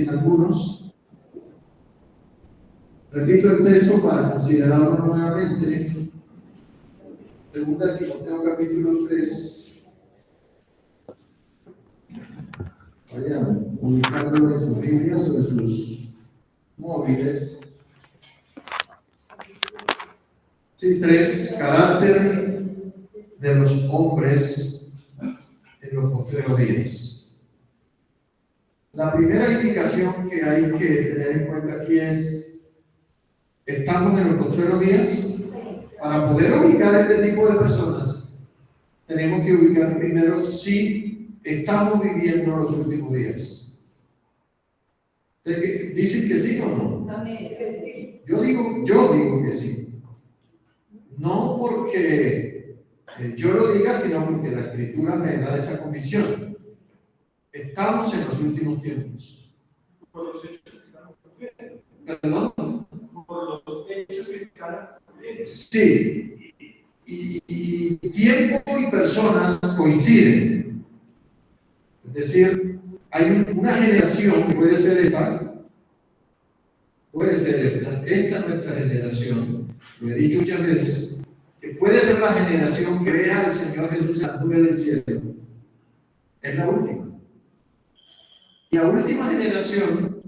en algunos. Repito el texto para considerarlo nuevamente. Segunda Timoteo capítulo 3. Vayan ubicándolo en sus Biblias o en sus móviles. Sí, 3. Carácter de los hombres en los postreros días. La primera indicación que hay que tener en cuenta aquí es: ¿estamos en los postreros días? Para poder ubicar este tipo de personas, tenemos que ubicar primero si estamos viviendo los últimos días. ¿Dicen que sí o no? Yo digo que sí. No porque yo lo diga, sino porque la Escritura me da esa convicción. Estamos en los últimos tiempos. Por los hechos que están ocurriendo. ¿Perdón? Por los hechos que están ocurriendo. Sí. Y tiempo y personas coinciden. Es decir, hay una generación, puede ser esta es nuestra generación, lo he dicho muchas veces, que puede ser la generación que vea al Señor Jesús en la nube del cielo. Es la última. Y la última generación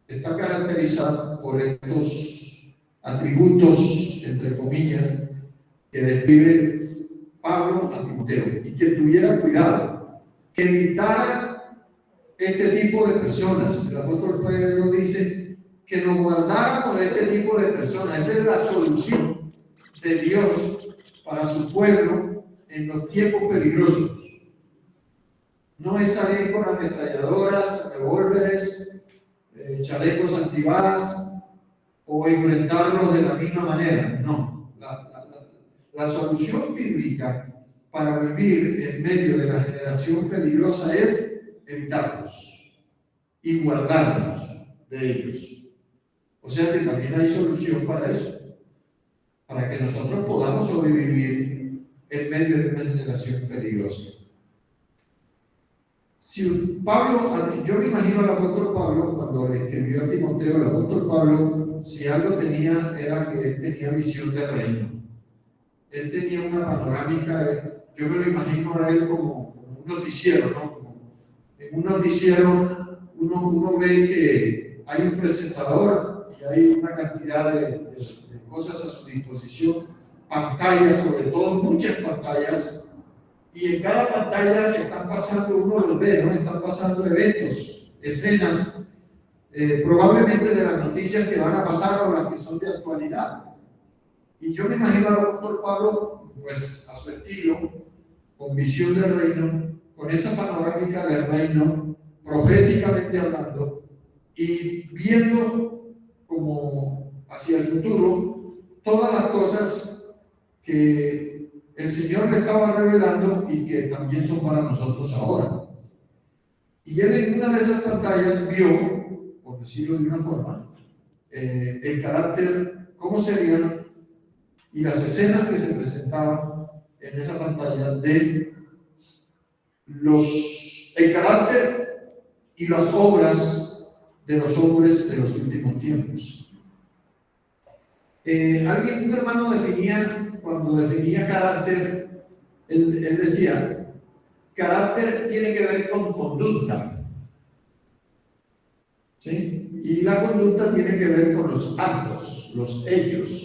está caracterizada por estos atributos, entre comillas, que describe Pablo a Timoteo, y que tuviera cuidado, que evitara este tipo de personas. El apóstol Pedro dice que nos guardáramos de este tipo de personas. Esa es la solución de Dios para su pueblo en los tiempos peligrosos. No es salir con ametralladoras, revólveres, chalecos antibalas o enfrentarlos de la misma manera. No. La solución bíblica para vivir en medio de la generación peligrosa es evitarlos y guardarnos de ellos. O sea que también hay solución para eso, para que nosotros podamos sobrevivir en medio de una generación peligrosa. Si Pablo, yo me imagino al apóstol Pablo cuando le escribió a Timoteo, el apóstol Pablo, si algo tenía, era que él tenía visión de reino. Él tenía una panorámica, yo me lo imagino a él como un noticiero, ¿no? Como en un noticiero uno ve que hay un presentador y hay una cantidad de cosas a su disposición, pantallas, sobre todo muchas pantallas, y en cada pantalla están pasando, uno los ve, ¿no? Están pasando eventos, escenas, probablemente de las noticias que van a pasar o las que son de actualidad. Y yo me imagino al apóstol Pablo, pues a su estilo, con visión del reino, con esa panorámica del reino, proféticamente hablando, y viendo como hacia el futuro todas las cosas que el Señor le estaba revelando y que también son para nosotros ahora. Y él en una de esas pantallas vio, por decirlo de una forma, el carácter, cómo serían y las escenas que se presentaban en esa pantalla de el carácter y las obras de los hombres de los últimos tiempos. Un hermano cuando definía carácter, él decía, carácter tiene que ver con conducta, ¿sí? Y la conducta tiene que ver con los actos, los hechos.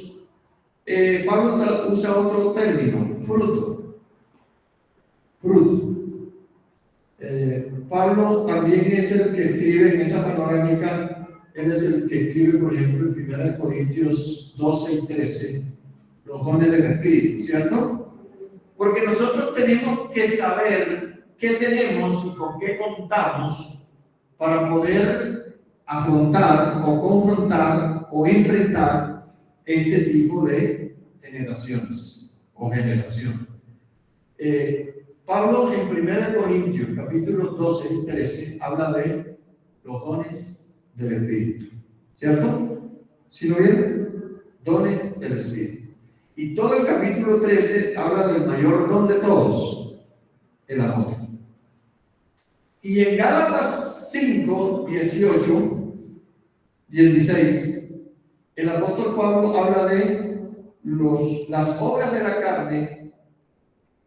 Pablo usa otro término, fruto. Pablo también es el que escribe en esa panorámica, él es el que escribe, por ejemplo, en 1 Corintios 12 y 13, los dones del Espíritu, ¿cierto? Porque nosotros tenemos que saber qué tenemos y con qué contamos para poder afrontar o confrontar o enfrentar este tipo de generaciones o generación. Pablo en 1 Corintios capítulos 12 y 13 habla de los dones del Espíritu, ¿cierto? ¿Sí lo vieron? Dones del Espíritu. Y todo el capítulo 13 habla del mayor don de todos, el amor. Y en Gálatas 5, 18, 16, el apóstol Pablo habla de las obras de la carne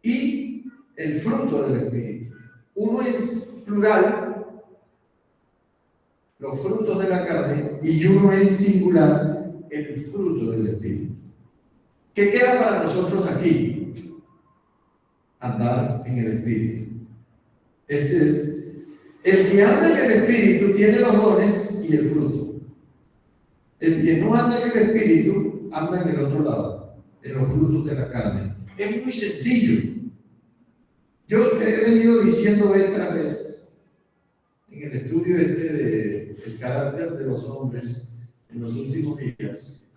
y el fruto del Espíritu. Uno es plural, los frutos de la carne, y uno es singular, el fruto del Espíritu. ¿Qué queda para nosotros aquí? Andar en el Espíritu. Ese es. El que anda en el Espíritu tiene los dones y el fruto. El que no anda en el Espíritu anda en el otro lado, en los frutos de la carne. Es muy sencillo. Yo he venido diciendo otra vez en el estudio del carácter de los hombres en los últimos días,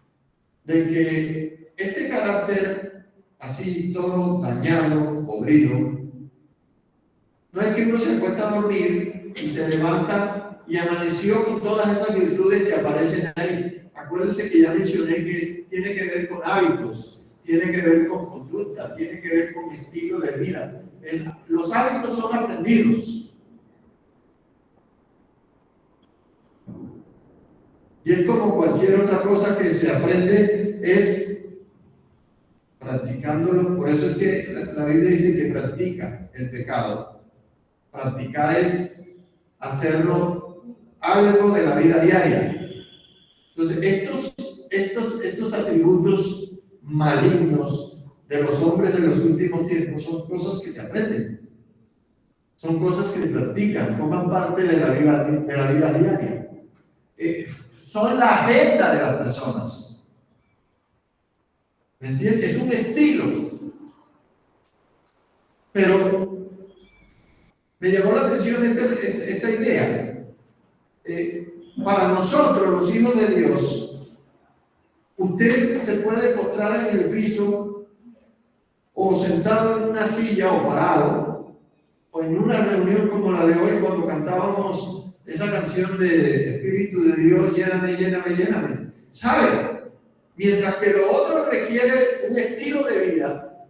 de que este carácter así todo dañado, podrido, no es que uno se acuesta a dormir y se levanta y amaneció con todas esas virtudes que aparecen ahí. Acuérdense que ya mencioné que tiene que ver con hábitos, tiene que ver con conducta, tiene que ver con estilo de vida. Los hábitos son aprendidos. Y es como cualquier otra cosa que se aprende, es practicándolo. Por eso es que la Biblia dice que practica el pecado. Practicar es hacerlo algo de la vida diaria. Entonces, estos atributos malignos de los hombres de los últimos tiempos son cosas que se aprenden, son cosas que se practican, forman parte de la vida diaria. Son la agenda de las personas. ¿Me entiendes? Es un estilo. Pero me llamó la atención esta idea. Para nosotros, los hijos de Dios, usted se puede postrar en el piso o sentado en una silla o parado, o en una reunión como la de hoy cuando cantábamos esa canción de Espíritu de Dios, lléname, lléname, lléname. ¿Sabe? Mientras que lo otro requiere un estilo de vida,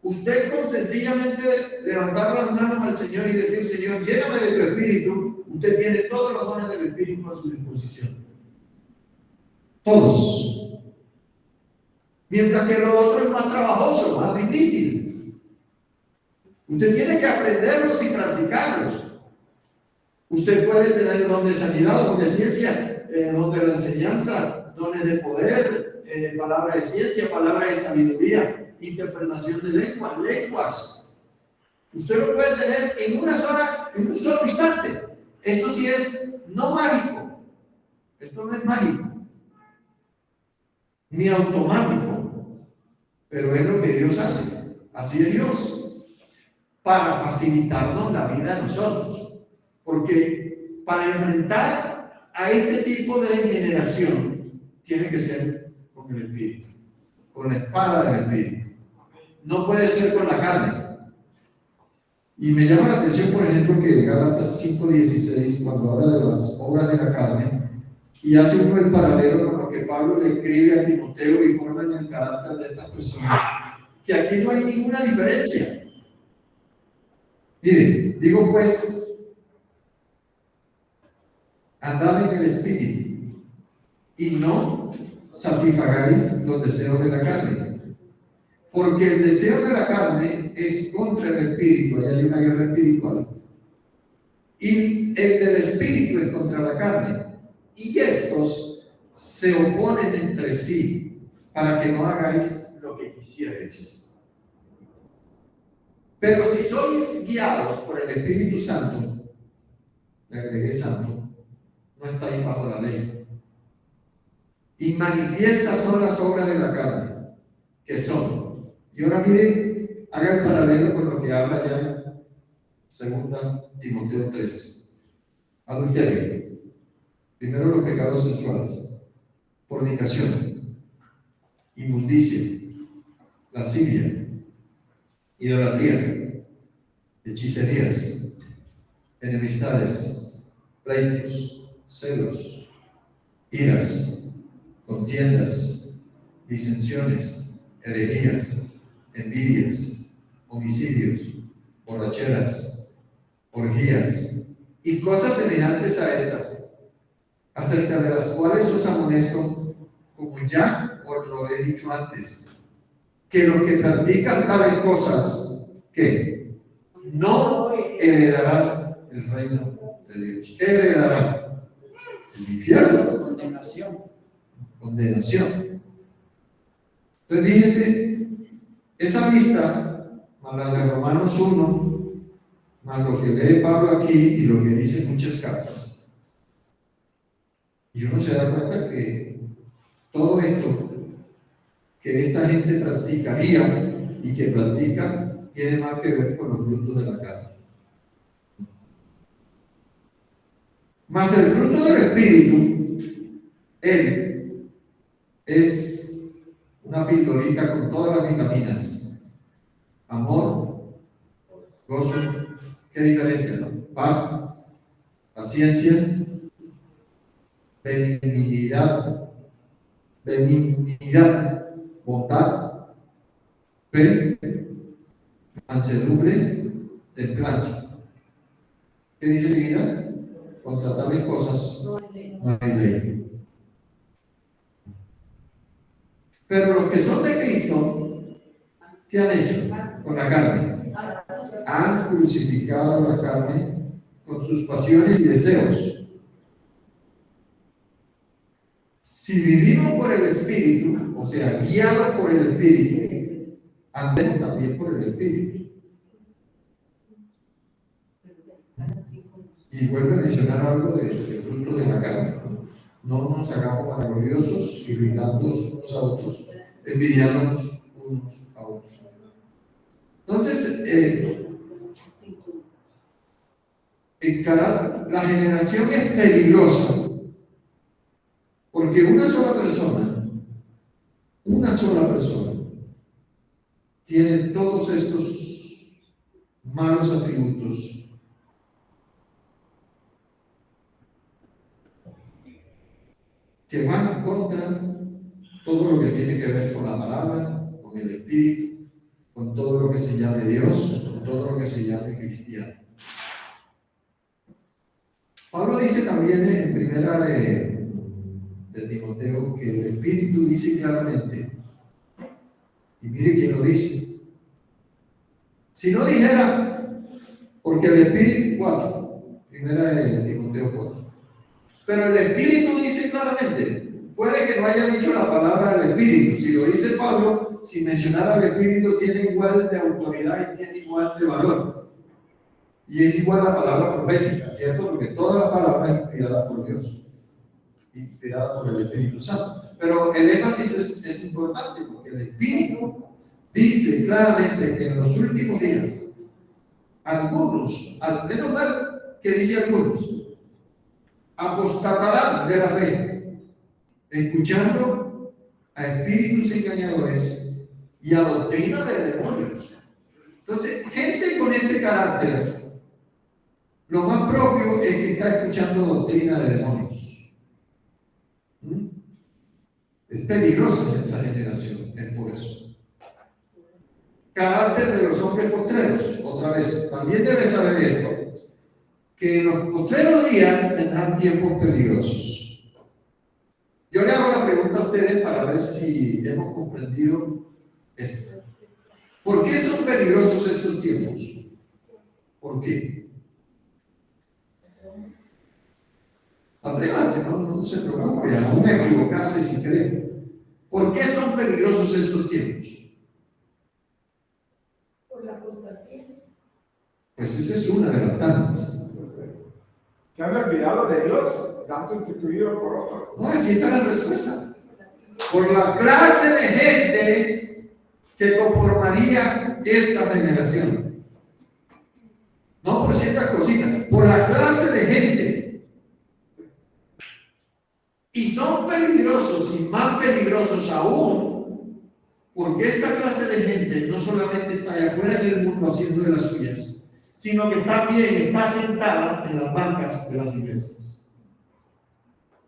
usted con sencillamente levantar las manos al Señor y decir, Señor, lléname de tu Espíritu, usted tiene todos los dones del Espíritu a su disposición. Todos. Mientras que lo otro es más trabajoso, más difícil. Usted tiene que aprenderlos y practicarlos. Usted puede tener don de sanidad, don de ciencia, don de la enseñanza, dones de poder, palabra de ciencia, palabra de sabiduría, interpretación de lenguas. Usted lo puede tener en un solo instante. Esto sí es no mágico. Esto no es mágico, ni automático, pero es lo que Dios hace. Así es Dios, para facilitarnos la vida a nosotros. Porque para enfrentar a este tipo de generación tiene que ser con el Espíritu, con la espada del Espíritu. No puede ser con la carne. Y me llama la atención, por ejemplo, que Gálatas 5:16, cuando habla de las obras de la carne, y hace uno el paralelo con lo que Pablo le escribe a Timoteo y forma en el carácter de estas personas, que aquí no hay ninguna diferencia. Miren, digo pues, andad en el Espíritu y no satisfagáis los deseos de la carne, porque el deseo de la carne es contra el Espíritu, ahí hay una guerra espiritual, y el del Espíritu es contra la carne, y estos se oponen entre sí para que no hagáis lo que quisierais. Pero si sois guiados por el Espíritu Santo, le agregué santo, no estáis bajo la ley. Y manifiestas son las obras de la carne, que son. Y ahora miren, haga el paralelo con lo que habla ya en 2 Timoteo 3. Adulterio. Primero los pecados sexuales. Fornicación. Inmundicia. Lascivia. Idolatría. Hechicerías. Enemistades. Pleitos. Celos. Iras. Contiendas. Disensiones. Herejías. Envidias. Homicidios. Borracheras. Orgías. y cosas semejantes a estas, acerca de las cuales os amonesto, como ya os lo he dicho antes, que los que practican tales cosas, que no heredarán el reino de Dios. ¿Qué heredarán? El infierno. Condenación. Condenación. Entonces fíjense, esa lista, más la de Romanos 1, más lo que lee Pablo aquí y lo que dice muchas cartas, y uno se da cuenta que todo esto que esta gente practicaría y que practica tiene más que ver con los frutos de la carne. Mas el fruto del Espíritu, él es una pildorita con todas las vitaminas: amor, gozo, ¿qué diferencia? Paz, paciencia, benignidad, bondad, fe, mansedumbre, templanza. ¿Qué dice enseguida? Contra tales cosas no hay ley. Pero los que son de Cristo, ¿qué han hecho con la carne? Han crucificado la carne con sus pasiones y deseos. Si vivimos por el Espíritu, o sea, guiados por el Espíritu, andemos también por el Espíritu. Y vuelve a mencionar algo del fruto de la carne. No nos hagamos vanagloriosos, irritándonos unos a otros, envidiándonos unos a otros. Entonces, la generación es peligrosa, porque una sola persona, tiene todos estos malos atributos. Que van contra todo lo que tiene que ver con la palabra, con el Espíritu, con todo lo que se llame Dios, con todo lo que se llame cristiano. Pablo dice también en primera de Timoteo que el Espíritu dice claramente, y mire quién lo dice. Si no dijera, porque el Espíritu, 4, primera de Timoteo 4. Pero el Espíritu dice claramente, puede que no haya dicho la palabra del Espíritu. Si lo dice Pablo, si mencionara al Espíritu tiene igual de autoridad y tiene igual de valor. Y es igual la palabra profética, ¿cierto? Porque toda la palabra es inspirada por Dios, inspirada por el Espíritu Santo. Pero el énfasis es importante, porque el Espíritu dice claramente que en los últimos días, algunos, al menos mal que dice algunos, apostatarán de la fe, escuchando a espíritus engañadores y a doctrina de demonios. Entonces, gente con este carácter, lo más propio es que está escuchando doctrina de demonios. Es peligrosa esa generación, es por eso. Carácter de los hombres postreros, otra vez, también debes saber esto, que en los postreros días tendrán tiempos peligrosos. Yo le hago la pregunta a ustedes para ver si hemos comprendido esto. ¿Por qué son peligrosos estos tiempos? ¿Por qué? Atrévase, no se preocupe, aún equivocarse si cree. ¿Por qué son peligrosos estos tiempos? Por la apostasía. Pues esa es una de las tantas. Se han olvidado de Dios, han sustituido por otros. No, aquí está la respuesta. Por la clase de gente que conformaría esta generación. No por ciertas cositas, por la clase de gente. Y son peligrosos y más peligrosos aún, porque esta clase de gente no solamente está allá afuera en el mundo haciendo de las suyas, sino que está sentada en las bancas de las iglesias.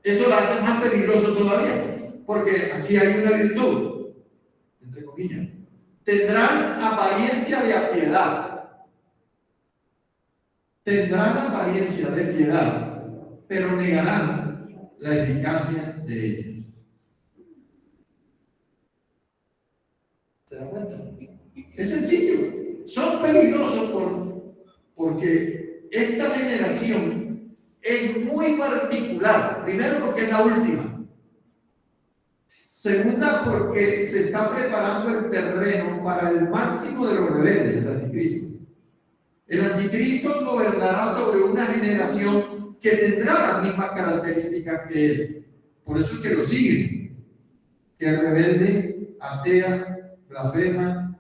Eso la hace más peligroso todavía, porque aquí hay una virtud, entre comillas. Tendrán apariencia de piedad, tendrán apariencia de piedad, pero negarán la eficacia de ella. ¿Se da cuenta? Es sencillo. Son peligrosos porque esta generación es muy particular. Primero, porque es la última. Segunda, porque se está preparando el terreno para el máximo de los rebeldes, el anticristo. El anticristo gobernará sobre una generación que tendrá las mismas características que él. Por eso es que lo siguen. Que es rebelde, atea, blasfema,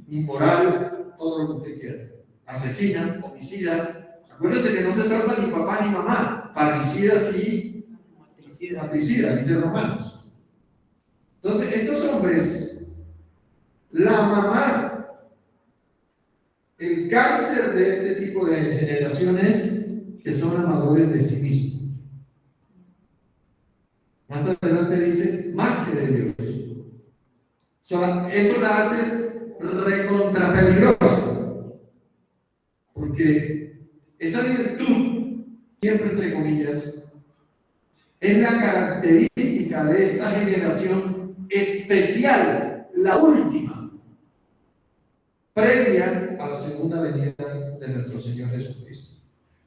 inmoral, todo lo que usted quiera. Asesina, homicida. Acuérdense que no se salva ni papá ni mamá. Parricida sí, matricida, dice Romanos. Entonces, estos hombres, la mamá, el cáncer de este tipo de generaciones que son amadores de sí mismos. Más adelante dice, más que de Dios. Eso la hace recontra peligrosa, porque esa virtud, siempre entre comillas, es la característica de esta generación especial, la última, previa a la segunda venida de nuestro Señor Jesucristo.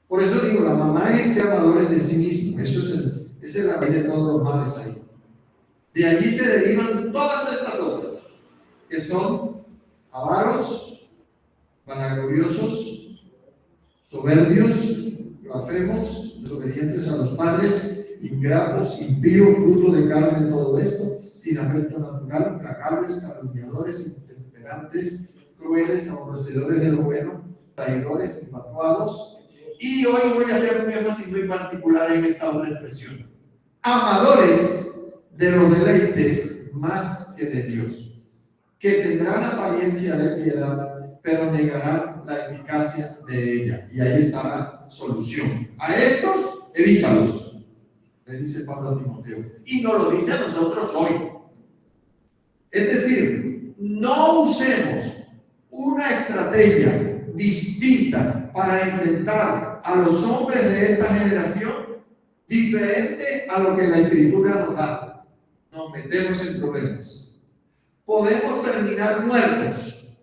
Por eso digo, la mamá es ser amadores de sí mismo. Esa es la raíz de todos los males ahí. De allí se derivan todas estas otras, que son avaros, vanagloriosos, soberbios, blasfemos, desobedientes a los padres, ingratos, impíos, fruto de carne, todo esto, sin afecto natural, implacables, calumniadores, intemperantes, crueles, aborrecedores de lo bueno, traidores, infatuados. Y hoy voy a hacer un énfasis muy particular en esta otra expresión: amadores de los deleites más que de Dios, que tendrán apariencia de piedad, pero negarán la eficacia de ella. Y ahí está la solución. A estos, evítalos, le dice Pablo a Timoteo. Y nos lo dice a nosotros hoy. Es decir, no usemos una estrategia distinta para enfrentar a los hombres de esta generación diferente a lo que la Escritura nos da. Nos metemos en problemas. Podemos terminar muertos.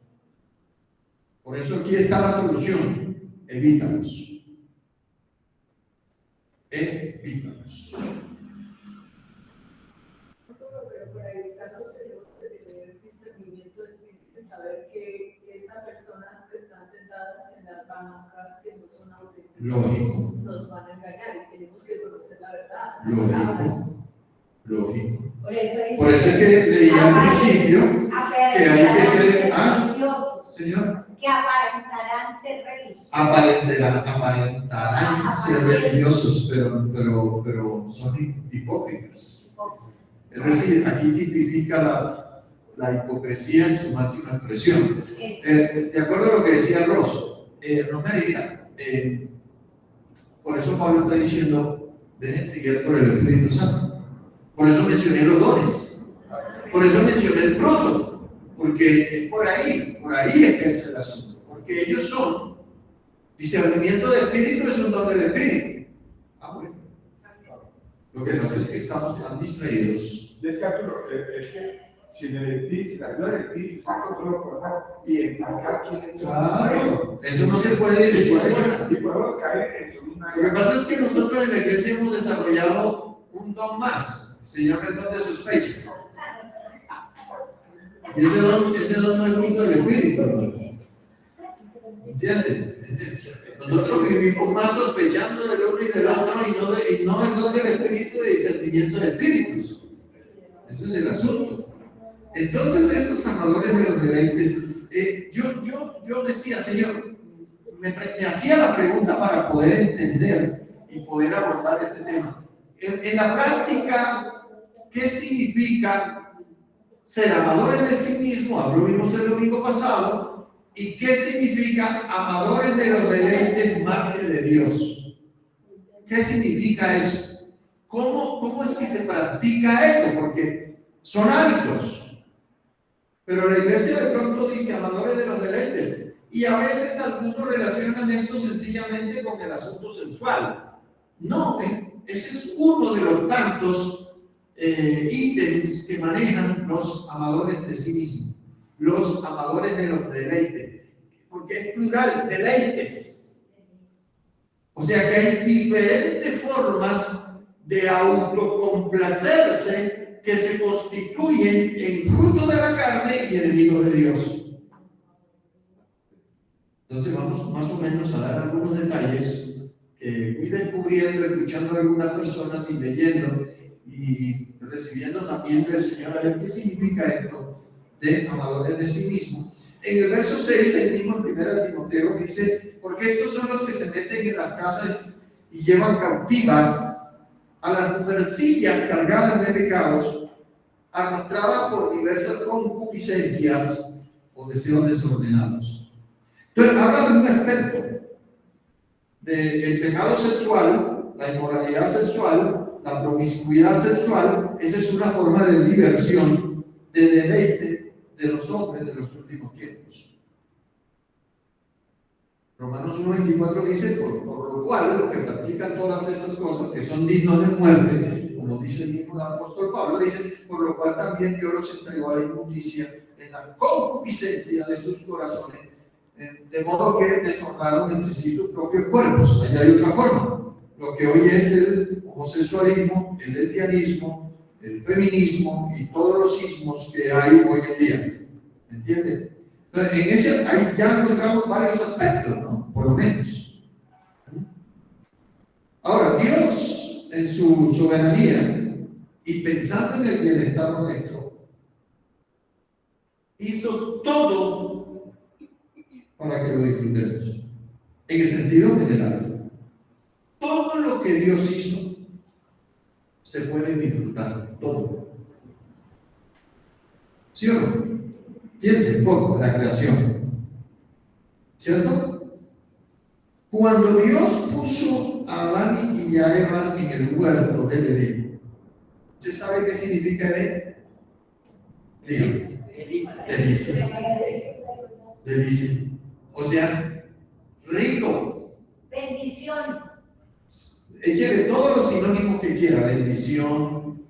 Por eso aquí está la solución. Evítalos. Evítalos. Para evitarlos tenemos que tener discernimiento de espíritu, saber que estas personas que están sentadas en las bancas que no son auténticas, Lógico. nos van a engañar y tenemos que conocer la verdad. Lógico. Por Por eso es que leía al principio que hay que ser, señor, que aparentarán ser religiosos. Aparentarán ser religiosos, pero son hipócritas. Es decir, aquí tipifica la hipocresía en su máxima expresión. De acuerdo a lo que decía Ross, mira, por eso Pablo está diciendo, déjense guiar por el Espíritu Santo. Por eso mencioné los dones. Por eso mencioné el fruto. Porque es por ahí es que es el asunto. Porque ellos son, discernimiento de espíritu es un don del espíritu. Bueno. Lo que pasa es que estamos tan distraídos. Es que sin el espíritu, sin la ayuda del Espíritu Santo, todo lo podemos identificar quién es. Claro, eso no se puede decir. Y podemos caer en una. Lo que pasa es que nosotros en la iglesia hemos desarrollado un don más. Se llama el don de sospecha. Y ese don no es fruto del espíritu, ¿no? ¿Entiendes? Nosotros vivimos más sospechando del uno y del otro y no el don del espíritu y discernimiento de espíritus. Ese es el asunto. Entonces, estos amadores de los deleites, yo decía, Señor, me hacía la pregunta para poder entender y poder abordar este tema. En la práctica, ¿qué significa ser amadores de sí mismo? Lo vimos el domingo pasado. ¿Y qué significa amadores de los deleites más que de Dios? ¿Qué significa eso? ¿Cómo es que se practica eso? Porque son hábitos. Pero la iglesia de pronto dice amadores de los deleites. Y a veces algunos relacionan esto sencillamente con el asunto sexual. No, ese es uno de los tantos ítems que manejan los amadores de sí mismos, los amadores de los deleites, porque es plural, deleites. O sea que hay diferentes formas de autocomplacerse que se constituyen en fruto de la carne y enemigos de Dios. Entonces vamos más o menos a dar algunos detalles que fui descubriendo, escuchando a algunas personas y leyendo y recibiendo también del Señor a ver qué significa esto de amadores de sí mismos. En el verso 6, el mismo en 1 Timoteo dice, porque estos son los que se meten en las casas y llevan cautivas a las mujercillas cargadas de pecados, arrastradas por diversas concupiscencias o deseos desordenados. Entonces, habla de un aspecto del pecado sexual, la inmoralidad sexual, la promiscuidad sexual. Esa es una forma de diversión, de deleite de los hombres de los últimos tiempos. Romanos 1:24 dice, por lo cual, los que practican todas esas cosas que son dignos de muerte, como dice el mismo apóstol Pablo, dice, por lo cual también Dios los entregó a la inmundicia en la concupiscencia de sus corazones, de modo que deshonraron entre sí sus propios cuerpos. Allá hay otra forma. Lo que hoy es el homosexualismo, el lesbianismo, el feminismo y todos los ismos que hay hoy en día. ¿Me entienden? Entonces, en ese ahí ya encontramos varios aspectos, ¿no? Por lo menos. Ahora, Dios, en su soberanía y pensando en el bienestar nuestro, hizo todo para que lo disfrutemos. En el sentido general, todo lo que Dios hizo se puede disfrutar, todo. ¿Sí o no? Piensen un poco en la creación, ¿cierto? Cuando Dios puso a Adán y a Eva en el huerto del Edén, ¿usted sabe qué significa Edén? Dígame. Delicia. Delicia. O sea, rico. Bendición. Échele todos los sinónimos que quiera: bendición,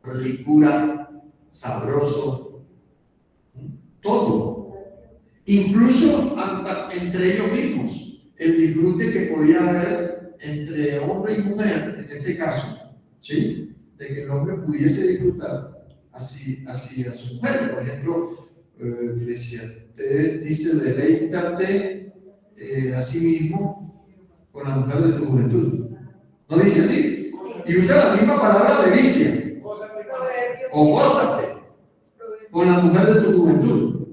ricura, sabroso, todo. Incluso hasta entre ellos mismos, el disfrute que podía haber entre hombre y mujer, en este caso, ¿sí? De que el hombre pudiese disfrutar así a su mujer. Por ejemplo, dice, deleítate a sí mismo con la mujer de tu juventud. ¿No dice así? Y usa la misma palabra delicia. O gózate con la mujer de tu juventud.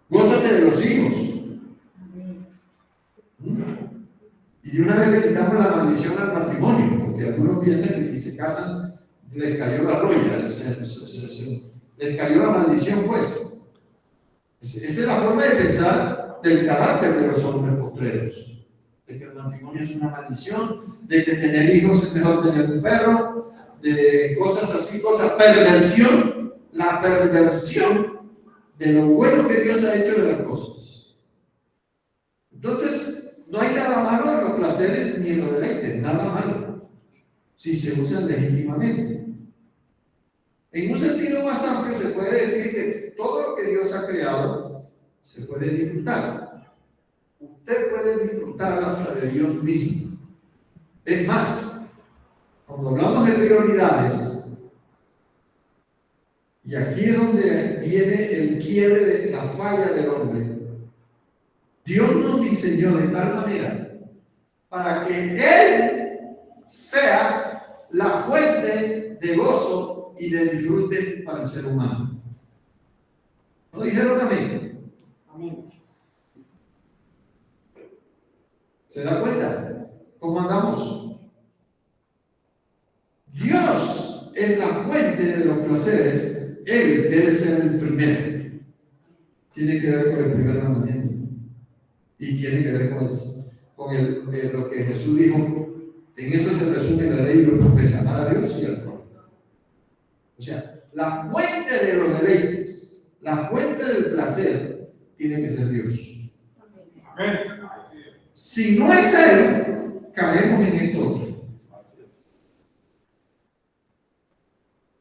Gózate de los hijos. Y una vez le quitamos la maldición al matrimonio, porque algunos piensan que si se casan les cayó la roya, les cayó la maldición, pues. Esa es la forma de pensar del carácter de los hombres postreros. De que el matrimonio es una maldición, de que tener hijos es mejor tener un perro, de cosas así, perversión, la perversión de lo bueno que Dios ha hecho de las cosas. Entonces, no hay nada malo en los placeres ni en los deleites, nada malo, si se usan legítimamente. En un sentido más amplio se puede decir que todo lo que Dios ha creado se puede disfrutar. Usted puede disfrutar hasta de Dios mismo. Es más, cuando hablamos de prioridades, y aquí es donde viene el quiebre de la falla del hombre, Dios nos diseñó de tal manera para que Él sea la fuente de gozo y de disfrute para el ser humano. ¿No dijeron amén? Amén. ¿Se da cuenta cómo andamos? Dios es la fuente de los placeres. Él debe ser el primero. Tiene que ver con el primer mandamiento. Y tiene que ver con lo que Jesús dijo. En eso se resume la ley y los profetas: amar a Dios y al prójimo. O sea, la fuente de los deleites, la fuente del placer, tiene que ser Dios. Amén. Si no es Él, caemos en esto otro.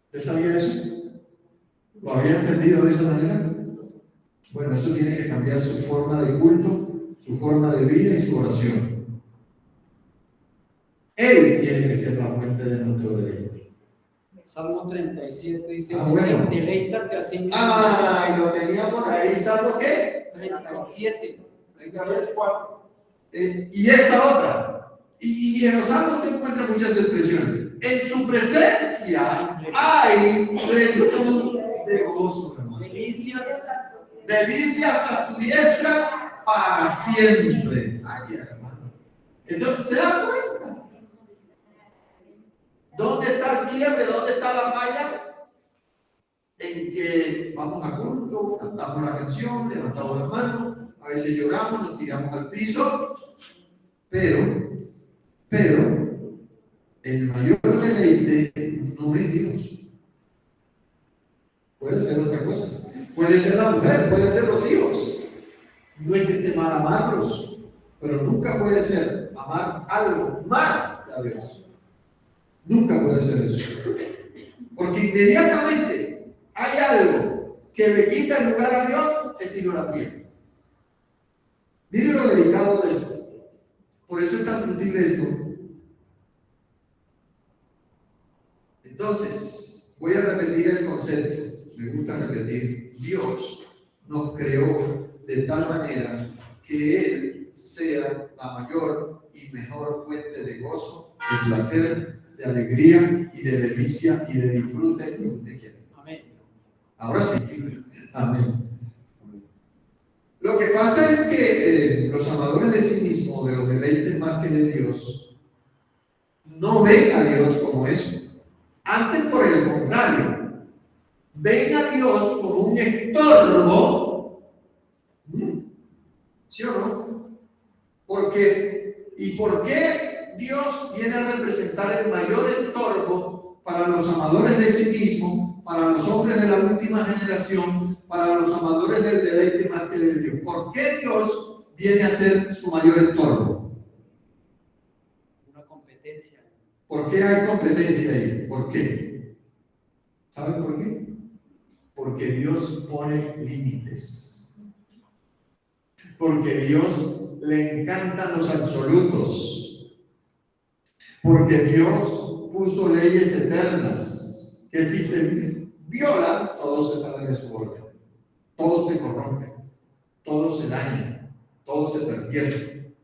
¿Usted sabía eso? ¿Lo había entendido de esa manera? Bueno, eso tiene que cambiar su forma de culto, su forma de vida y su oración. Él tiene que ser la fuente de nuestro deleite. Salmo 37 dice, bueno. deleítate así mismo. Ay, lo tenía por ahí, ¿sabe qué? 37. Venga, a ver. Y esta otra. Y en los salmos te encuentras muchas expresiones. En su presencia hay plenitud de gozo, hermano. Delicias. Delicias a tu diestra para siempre. Ay, hermano. Entonces, ¿se da cuenta? ¿Dónde está el quiebre? ¿Dónde está la falla? En que vamos a culto, cantamos la canción, levantamos las manos, a veces lloramos, nos tiramos al piso, pero el mayor deleite no es Dios. Puede ser otra cosa. Puede ser la mujer, puede ser los hijos. No hay que temar amarlos, pero nunca puede ser amar algo más que a Dios. Nunca puede ser eso. Porque inmediatamente hay algo que le quita el lugar a Dios, es idolatría. Miren lo delicado de esto. Por eso es tan sutil esto. Entonces, voy a repetir el concepto. Me gusta repetir. Dios nos creó de tal manera que Él sea la mayor y mejor fuente de gozo, de placer, de alegría y de delicia y de disfrute que usted quiera. Amén. Ahora sí. Amén. Lo que pasa es que los amadores de sí mismos, de los deleites más que de Dios, no ven a Dios como eso. Antes, por el contrario, ven a Dios como un estorbo. ¿Sí o no? Porque, ¿y por qué Dios viene a representar el mayor estorbo para los amadores de sí mismo, para los hombres de la última generación, para los amadores del deleite más que de Dios? ¿Por qué Dios viene a ser su mayor estorbo? Una competencia. ¿Por qué hay competencia ahí? ¿Por qué? ¿Saben por qué? Porque Dios pone límites. Porque Dios le encantan los absolutos. Porque Dios puso leyes eternas que si se violan, todo se sale de su orden. Todo se corrompe. Todo se daña. Todo se pervierte.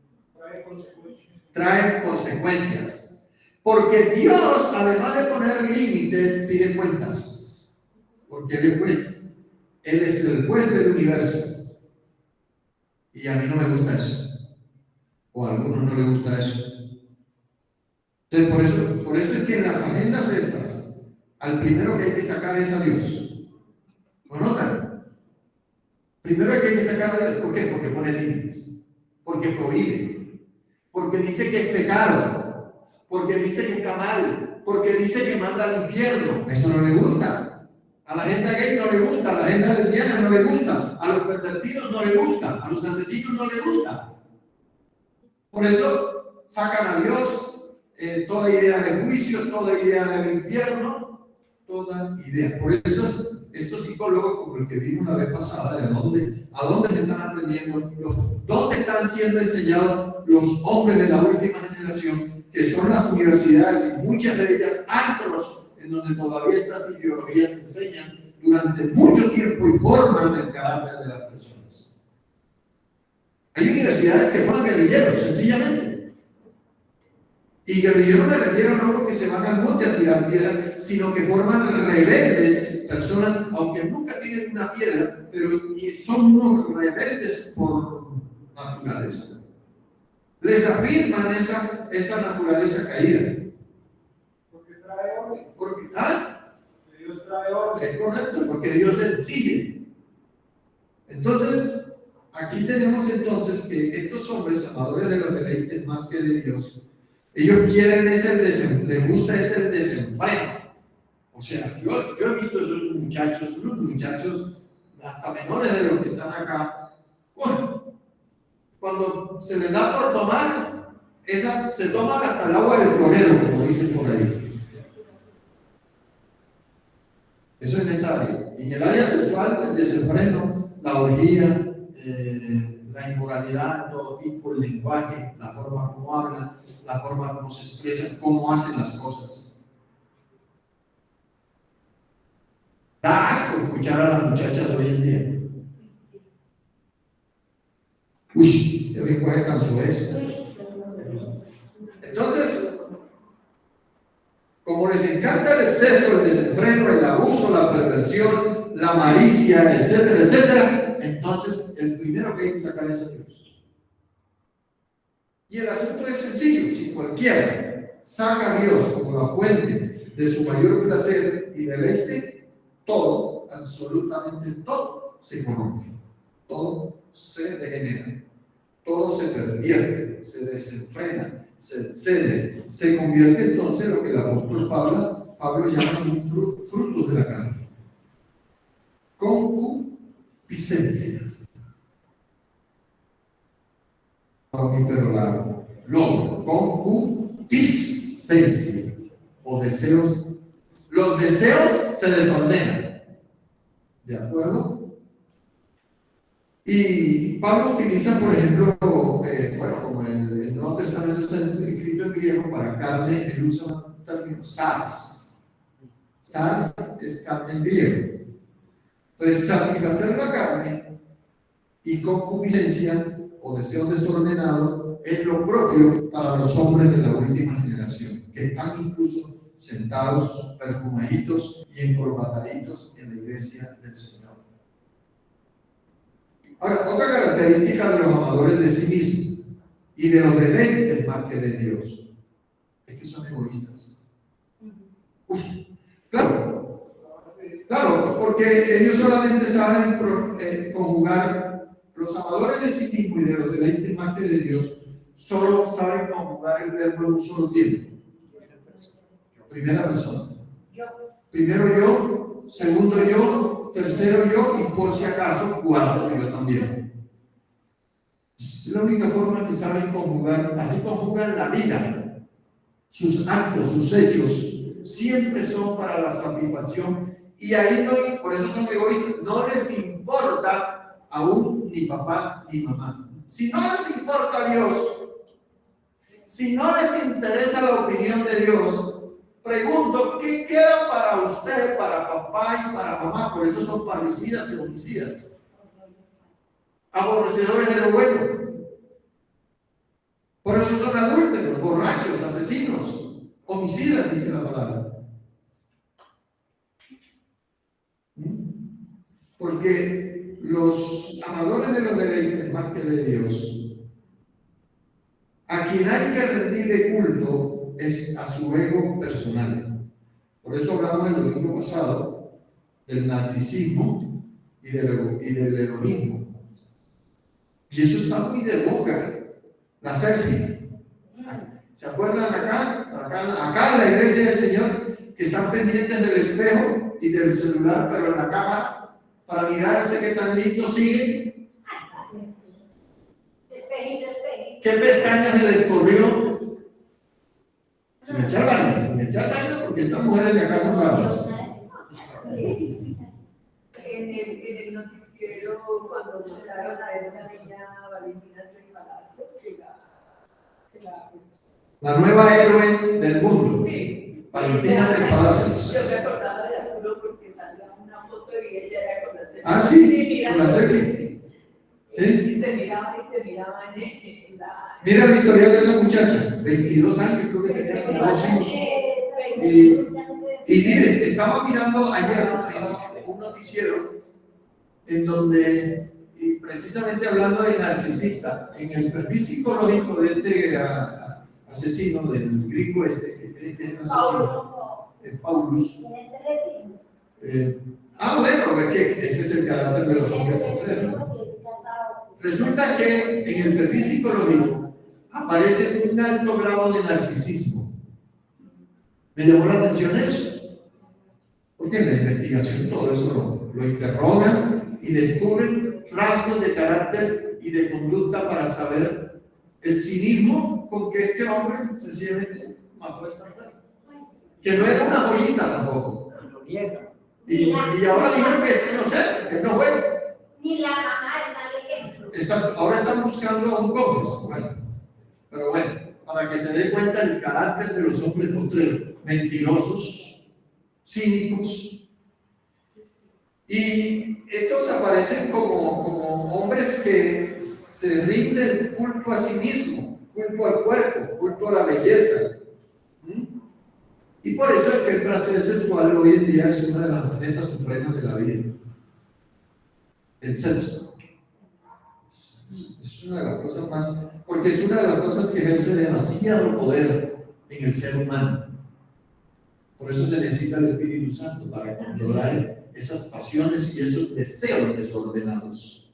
Trae consecuencias. Porque Dios, además de poner límites, pide cuentas. Porque Él es juez. Él es el juez del universo. Y a mí no me gusta eso. O a algunos no les gusta eso. Entonces, por eso es que en las agendas estas, al primero que hay que sacar es a Dios. ¿Lo notan? Primero que hay que sacar a Dios. ¿Por qué? Porque pone límites. Porque prohíbe. Porque dice que es pecado. Porque dice que está mal. Porque dice que manda al infierno. Eso no le gusta. A la gente gay no le gusta. A la gente lesbiana no le gusta. A los pervertidos no le gusta. A los asesinos no le gusta. Por eso sacan a Dios. Toda idea de juicio, toda idea del infierno, toda idea. Por eso estos psicólogos, como el que vimos la vez pasada, a dónde se están aprendiendo, dónde están siendo enseñados los hombres de la última generación, que son las universidades y muchas de ellas antros, en donde todavía estas ideologías se enseñan durante mucho tiempo y forman el carácter de las personas. Hay universidades que forman guerrilleros, sencillamente. Y guerrilleros me refiero no porque se van al monte a tirar piedra, sino que forman rebeldes, personas, aunque nunca tienen una piedra, pero son unos rebeldes por naturaleza. Les afirman esa naturaleza caída. Porque trae orden. Dios trae orden. Es correcto, porque Dios exige. Entonces, aquí tenemos entonces que estos hombres, amadores de los deleites más que de Dios, ellos quieren les gusta el desenfreno. O sea, yo he visto esos muchachos, unos muchachos hasta menores de los que están acá, Bueno, cuando se les da por tomar, se toman hasta el agua del florero, como dicen por ahí. Eso en esa área. En el área sexual, el desenfreno, la orgía, la inmoralidad de todo tipo, el lenguaje, la forma como hablan, la forma como se expresan, cómo hacen las cosas. Da asco escuchar a las muchachas de hoy en día. Uy, qué lenguaje tan suez. Entonces, como les encanta el exceso, el desenfreno, el abuso, la perversión, la malicia, etcétera, etcétera, entonces el primero que hay que sacar es a Dios. Y el asunto es sencillo: si cualquiera saca a Dios como la fuente de su mayor placer y deleite, todo, absolutamente todo, se corrompe, todo se degenera, todo se pervierte, se desenfrena, se excede, se convierte entonces en lo que el apóstol Pablo llama un fruto de la carne: concupiscencias. Pero la concupiscencia o deseos. Los deseos se desordenan, ¿de acuerdo? Y Pablo utiliza, por ejemplo, como el Nuevo Testamento está escrito en griego, para carne él usa un término sarx. Sarx es carne en griego. Entonces, satisfacer la carne y concupiscencia o deseo desordenado es lo propio para los hombres de la última generación, que están incluso sentados, perfumaditos y encorbataditos en la iglesia del Señor. Ahora, otra característica de los amadores de sí mismos y de los deleites más que de Dios es que son egoístas. Claro, porque ellos solamente saben conjugar. Los amadores de sí mismos y de los deleites más que de Dios solo saben conjugar el verbo en un solo tiempo. Primera persona. Primero yo, segundo yo, tercero yo y por si acaso cuarto yo también. Es la única forma que saben conjugar. Así conjugan la vida. Sus actos, sus hechos siempre son para la satisfacción, y ahí no, por eso son egoístas. No les importa aún ni papá ni mamá. Si no les importa Dios, si no les interesa la opinión de Dios, pregunto, ¿qué queda para usted, para papá y para mamá? Por eso son parricidas y homicidas, aborrecedores de lo bueno. Por eso son adúlteros, borrachos, asesinos, homicidas, dice la palabra. Porque los amadores de los deleites más que de Dios, a quien hay que rendirle culto es a su ego personal. Por eso hablamos el domingo pasado del narcisismo y del hedonismo. Y eso está muy de boca. La selfie. ¿Se acuerdan acá en la iglesia del Señor, que están pendientes del espejo y del celular, pero en la cámara, para mirarse qué tan lindo siguen? ¿Qué pestañas se les corrió? Se me echa baño, porque estas mujeres de acá son bravas. En el noticiero, cuando mostraron a esta niña Valentina Tres Palacios, la nueva héroe del mundo, sí, Valentina Tres Palacios. Yo me acordaba de Arturo porque salía una foto y ella era con la selfie. Ah, sí, con la selfie. ¿Sí? Y se miraban en la... Mira la historia de esa muchacha, 22 años, creo que tenía como 2 hijos. Y miren, estaba mirando ayer un noticiero en donde, y precisamente hablando de narcisista, en el perfil psicológico de este asesino, del griego que cree que es un asesino, Paulus. Bueno, que ese es el carácter de los hombres. Resulta que en el perfil psicológico aparece un alto grado de narcisismo. Me llamó la atención eso, porque en la investigación todo eso lo interrogan y descubren rasgos de carácter y de conducta para saber el cinismo con que este hombre sencillamente mató a esta mujer. Que no era una joyita tampoco. Lo niega. Y ahora dijeron que es inocente, que no fue. Ni la mamá es mal ejemplo. Exacto, ahora están buscando a un cómplice. Bueno, pero bueno, para que se dé cuenta el carácter de los hombres postreros, mentirosos, cínicos. Y estos aparecen como hombres que se rinden culto a sí mismo, culto al cuerpo, culto a la belleza. Y por eso es que el placer sexual hoy en día es una de las metas supremas de la vida. El sexo. Es una de las cosas más, porque es una de las cosas que ejerce demasiado poder en el ser humano. Por eso se necesita el Espíritu Santo para controlar esas pasiones y esos deseos desordenados.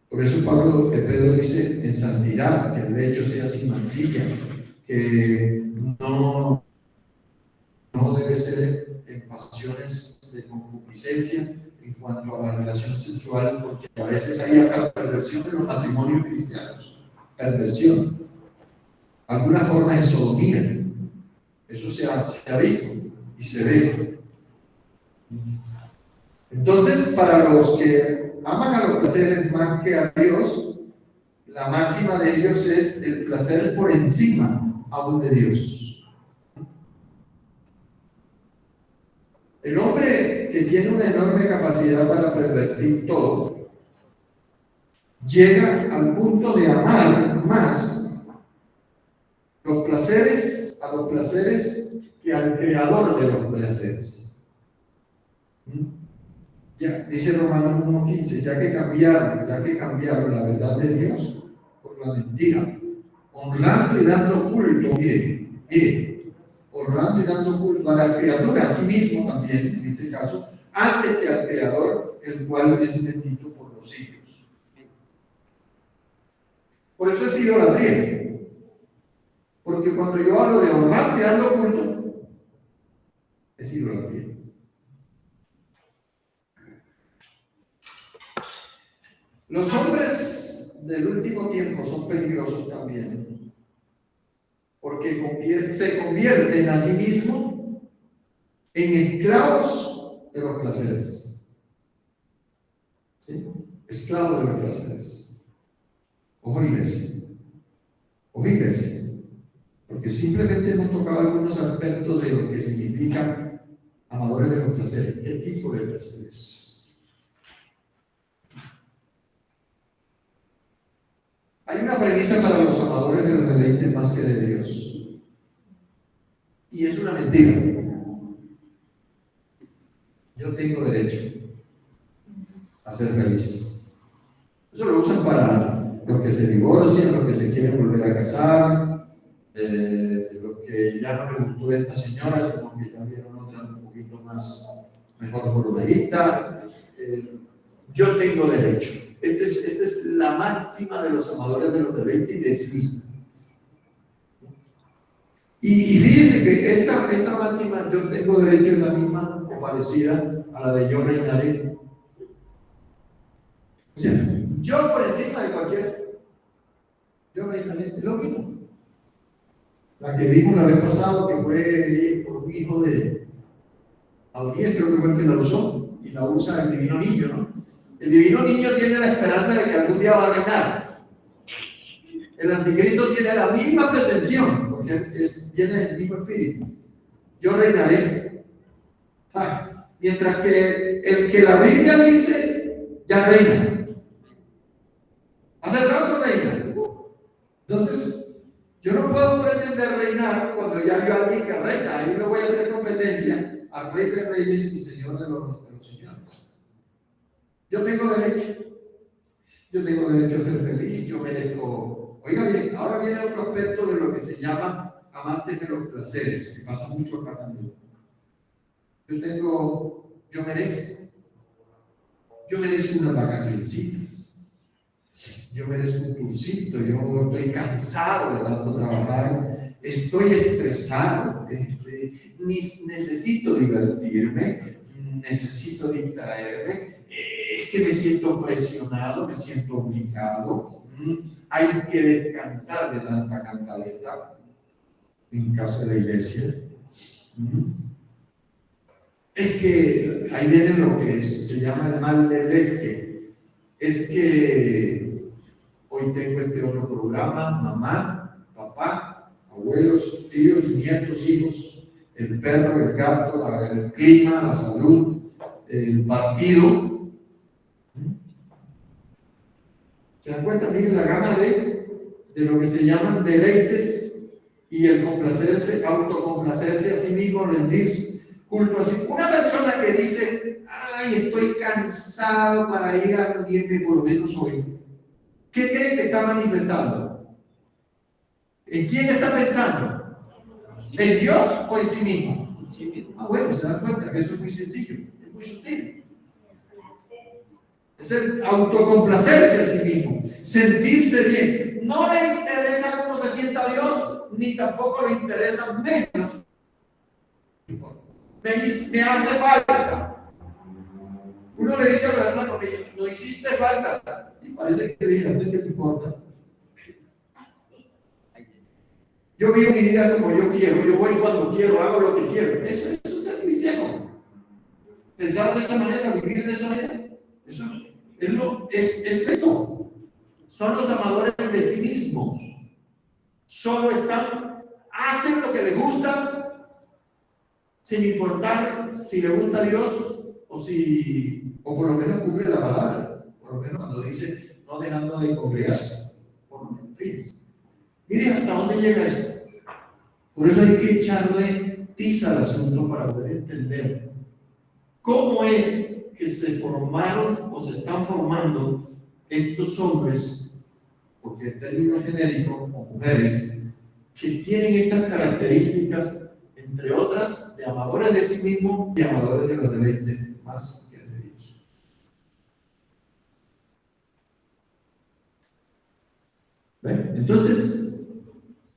Por eso Pedro dice en santidad, que el lecho sea sin mancilla, que no debe ser en pasiones de concupiscencia en cuanto a la relación sexual, porque a veces hay hasta perversión de los matrimonios cristianos, perversión, alguna forma de sodomía. Eso se ha visto y se ve. Entonces, para los que aman a los placeres más que a Dios, la máxima de ellos es el placer por encima aún de Dios. El hombre que tiene una enorme capacidad para pervertir todo, llega al punto de amar más a los placeres que al creador de los placeres. Ya, dice Romanos 1:15, ya que cambiaron la verdad de Dios por la mentira, honrando y dando culto, mire, honrando y dando culto a la criatura, a sí mismo también, en este caso, antes que al Creador, el cual es bendito por los siglos. Por eso es idolatría. Porque cuando yo hablo de honrando y dando culto, es idolatría. Los hombres del último tiempo son peligrosos también, porque se convierten a sí mismos en esclavos de los placeres. ¿Sí? Esclavos de los placeres. Ojo iglesia, porque simplemente hemos tocado algunos aspectos de lo que significa amadores de los placeres. ¿Qué tipo de placeres? Hay una premisa para los amadores de los deleites más que de Dios. Y es una mentira. Yo tengo derecho a ser feliz. Eso lo usan para los que se divorcian, los que se quieren volver a casar, los que ya no les gustó esta señora, sino que ya vieron otra un poquito más, mejor formadita. Yo tengo derecho. Esta es la máxima de los amadores de los deleites y de sí mismo. Y fíjense que esta máxima, yo tengo derecho, es la misma o parecida a la de yo reinaré. O sea, yo por encima de cualquier, yo reinaré, es lo mismo. La que vimos la vez pasada, que fue por un hijo de Adoniel, creo que fue el que la usó, y la usa el divino niño, ¿no? El divino niño tiene la esperanza de que algún día va a reinar. El anticristo tiene la misma pretensión, porque viene del mismo espíritu. Yo reinaré. Mientras que el que la Biblia dice, ya reina. Hace rato reina. Entonces, yo no puedo pretender reinar cuando ya vio a alguien que reina. Ahí no voy a hacer competencia al Rey de Reyes y Señor de los señores. Yo tengo derecho a ser feliz, yo merezco. Oiga bien, ahora viene otro aspecto de lo que se llama amantes de los placeres, que pasa mucho acá también. Yo merezco unas vacacioncitas, yo merezco un cursito, yo estoy cansado de tanto trabajar, estoy estresado, necesito divertirme. necesito distraerme, es que me siento presionado, me siento obligado, hay que descansar de tanta cantaleta, en caso de la iglesia. Es que ahí viene lo que se llama el mal del es que hoy tengo este otro programa, mamá, papá, abuelos, tíos, nietos, hijos, el perro, el gato, el clima, la salud, el partido. ¿Se dan cuenta? Miren la gama de lo que se llaman deleites y el complacerse, autocomplacerse a sí mismo, rendirse, culto así. Una persona que dice, ay, estoy cansado para ir a rendirme por lo menos hoy. ¿Qué cree que está manifestando? ¿En quién está pensando? ¿En Dios o en sí mismo? Sí. Ah, bueno, se dan cuenta que eso es muy sencillo, es muy sutil. Es el autocomplacerse a sí mismo, sentirse bien. No le interesa cómo se sienta Dios, ni tampoco le interesa menos. Me hace falta. Uno le dice a los hermanos, no hiciste falta. Y parece que le diga, ¿a ti qué te importa? Yo vivo mi vida como yo quiero, yo voy cuando quiero, hago lo que quiero. Eso es ser cristiano. Pensar de esa manera, vivir de esa manera. Eso es esto. Son los amadores de sí mismos. Solo hacen lo que les gusta, sin importar si le gusta a Dios o por lo menos cumple la palabra. Por lo menos cuando dice no dejando de congregarse. Por lo menos, fíjense. Miren hasta dónde llega eso. Por eso hay que echarle tiza al asunto para poder entender cómo es que se formaron o se están formando estos hombres, porque en términos genéricos, o mujeres, que tienen estas características, entre otras, de amadores de sí mismos y amadores de los deleites más que de Dios. ¿Ven? Entonces,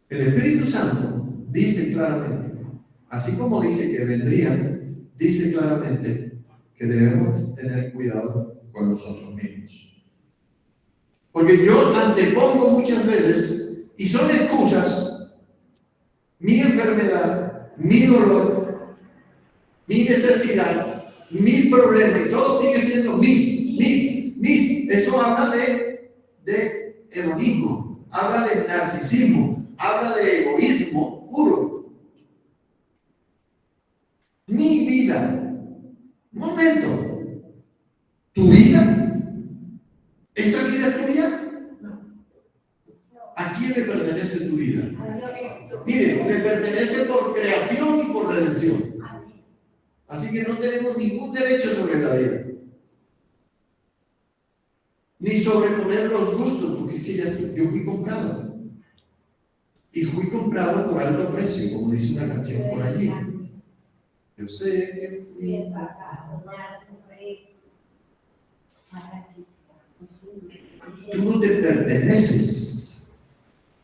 el Espíritu Santo dice claramente, así como dice que vendrían, dice claramente que debemos tener cuidado con nosotros mismos. Porque yo antepongo muchas veces, y son excusas, mi enfermedad, mi dolor, mi necesidad, mi problema, y todo sigue siendo mis. Eso habla de hedonismo, habla de narcisismo, habla de egoísmo puro. Mi vida. Un momento. ¿Tu vida? ¿Esa vida es tuya? ¿A quién le pertenece tu vida? Mire, le pertenece por creación y por redención. Así que no tenemos ningún derecho sobre la vida. Ni sobre poner los gustos, porque es que yo fui comprado. Y fui comprado por alto precio, como dice una canción por allí. Yo sé que fui. Tú no te perteneces.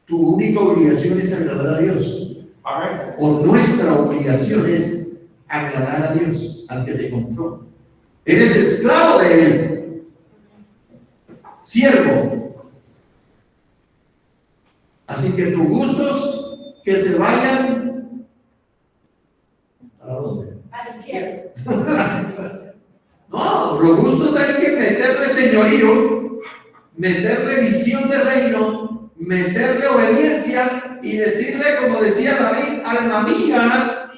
Tu única obligación es agradar a Dios. Amén. O nuestra obligación es agradar a Dios, al que te compró. Eres esclavo de Él. Siervo. Así que tus gustos que se vayan. ¿A dónde? Al infierno. No, los gustos hay que meterle señorío, meterle visión de reino, meterle obediencia y decirle, como decía David, alma mía,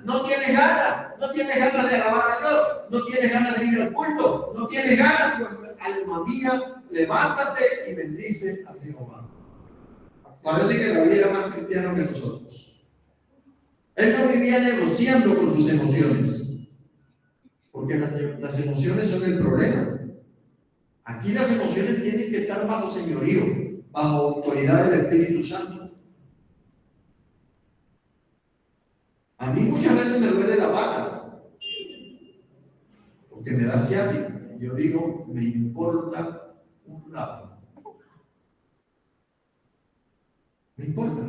no tienes ganas de alabar a Dios, no tienes ganas de ir al culto, no tienes ganas, pues, alma mía, levántate y bendice a Jehová. Parece que David era más cristiano que nosotros. Él no vivía negociando con sus emociones. Porque las emociones son el problema. Aquí las emociones tienen que estar bajo señorío, bajo autoridad del Espíritu Santo. A mí muchas veces me duele la pata, porque me da ciática. Yo digo, me importa un lado. Me importa.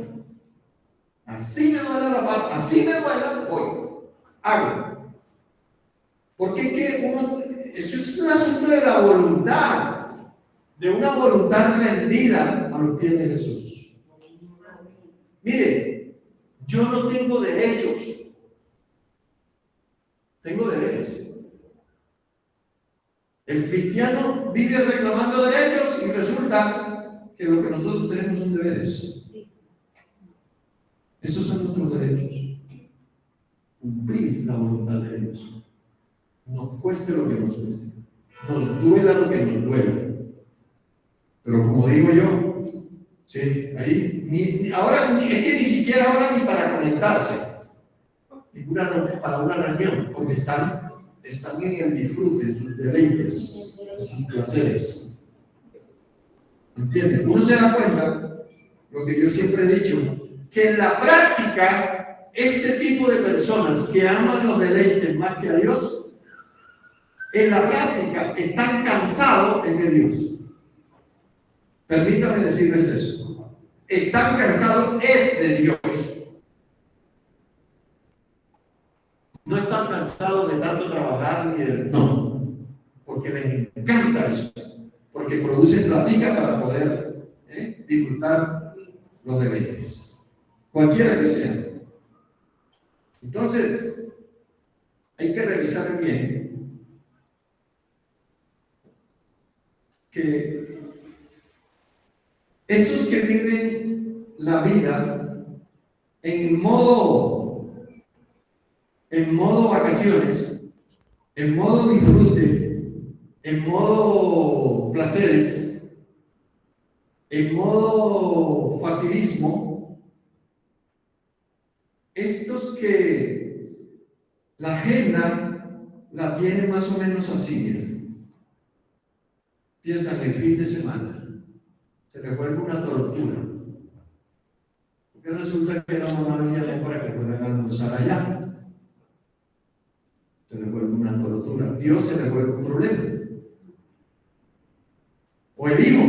Así me duele la pata, así me duele, voy, hago. Porque es que eso es un asunto de la voluntad, de una voluntad rendida a los pies de Jesús. Mire, yo no tengo derechos, tengo deberes. El cristiano vive reclamando derechos y resulta que lo que nosotros tenemos son deberes. Esos son nuestros derechos. Cumplir la voluntad de Dios. Nos cueste lo que nos cueste. Nos duela lo que nos duela. Pero como digo yo, sí, ahí, ahora es que ni siquiera ahora ni para conectarse. Para una reunión, porque están en el disfrute, en sus deleites, en sus placeres. ¿Entienden? Uno se da cuenta, lo que yo siempre he dicho, que en la práctica, este tipo de personas que aman los deleites más que a Dios, en la práctica están cansados de Dios. Permítame decirles eso. Están cansados de Dios. No están cansados de tanto trabajar ni de... No, porque les encanta eso, porque producen platica para poder disfrutar los deleites, cualquiera que sea. Entonces, hay que revisar bien que estos que viven la vida en modo vacaciones, en modo disfrute, en modo placeres, en modo facilismo, estos que la agenda la tienen más o menos así, miren. Piensan el fin de semana, se les vuelve una tortura. Porque resulta que la mamá no llama para que puedan almorzar allá. Se les vuelve una tortura. Dios se les vuelve un problema. O el hijo,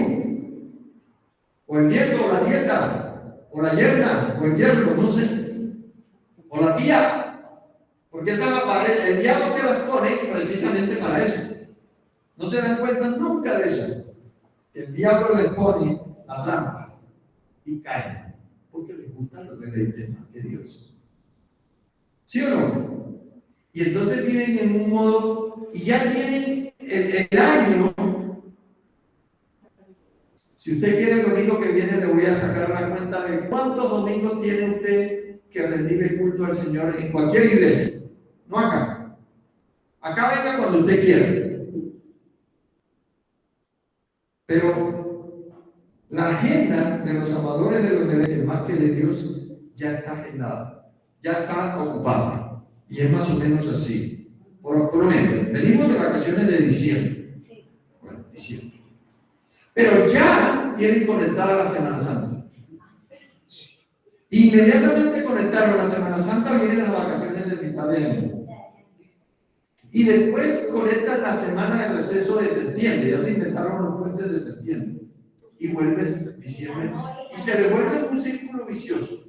o el nieto, o la nieta, o la yerna, o el yerno, no sé, o la tía, porque el diablo se las pone precisamente para eso. No se dan cuenta nunca de eso. El diablo les pone la trampa y caen, porque les gustan los deleites más que Dios. ¿Sí o no? Y entonces viven en un modo, y ya tienen el año. Si usted quiere, el domingo que viene le voy a sacar la cuenta de cuántos domingos tiene usted que rendir culto al Señor en cualquier iglesia. No acá. Acá venga cuando usted quiera. Pero la agenda de los amadores de los deleites más que de Dios ya está agendada, ya está ocupada. Y es más o menos así. Por ejemplo, venimos de vacaciones de diciembre. Bueno, diciembre. Pero ya tienen conectada la Semana Santa. Inmediatamente conectaron la Semana Santa, vienen las vacaciones de mitad de año. Y después conectan la semana de receso de septiembre. Ya se inventaron los puentes de septiembre. Y vuelve diciembre. Y se le vuelve un círculo vicioso.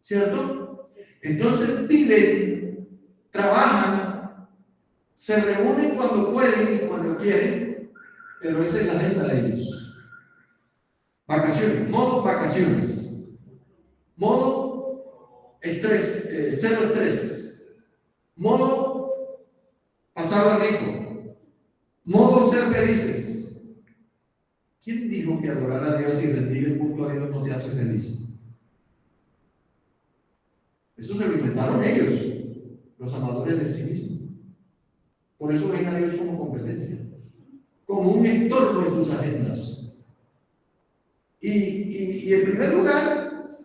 ¿Cierto? Entonces viven, trabajan, se reúnen cuando pueden y cuando quieren, pero esa es la agenda de ellos. Vacaciones, modo estrés, cero estrés, modo pasarla rico, modo ser felices. ¿Quién dijo que adorar a Dios y rendir el culto a Dios no te hace feliz? Eso se lo inventaron ellos, los amadores de sí mismos. Por eso ven a Dios como competencia, como un estorbo en sus agendas. Y en primer lugar,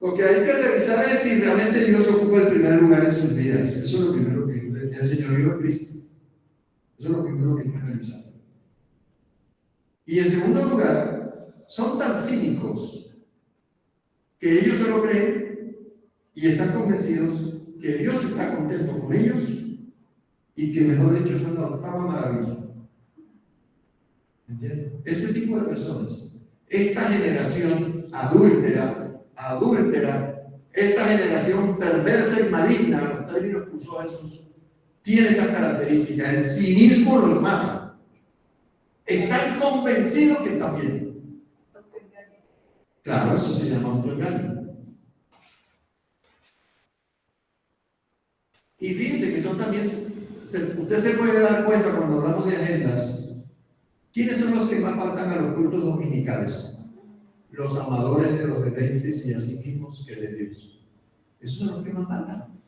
lo que hay que revisar es si realmente Dios ocupa el primer lugar en sus vidas. Eso es lo primero que el Señor Cristo. Eso es lo primero que hay que revisar. Y en segundo lugar, son tan cínicos que ellos se lo creen y están convencidos que Dios está contento con ellos y que, mejor dicho, son la octava maravilla. ¿Entienden? Ese tipo de personas, esta generación adúltera, esta generación perversa y maligna, los términos que usó Jesús, tiene esa característica. El cinismo los mata. Están convencidos que están bien. Claro, eso se llama autoengaño. Y fíjense que son también, usted se puede dar cuenta cuando hablamos de agendas, ¿quiénes son los que más faltan a los cultos dominicales? Los amadores de los deleites y así mismos que de Dios. Esos son los que más faltan.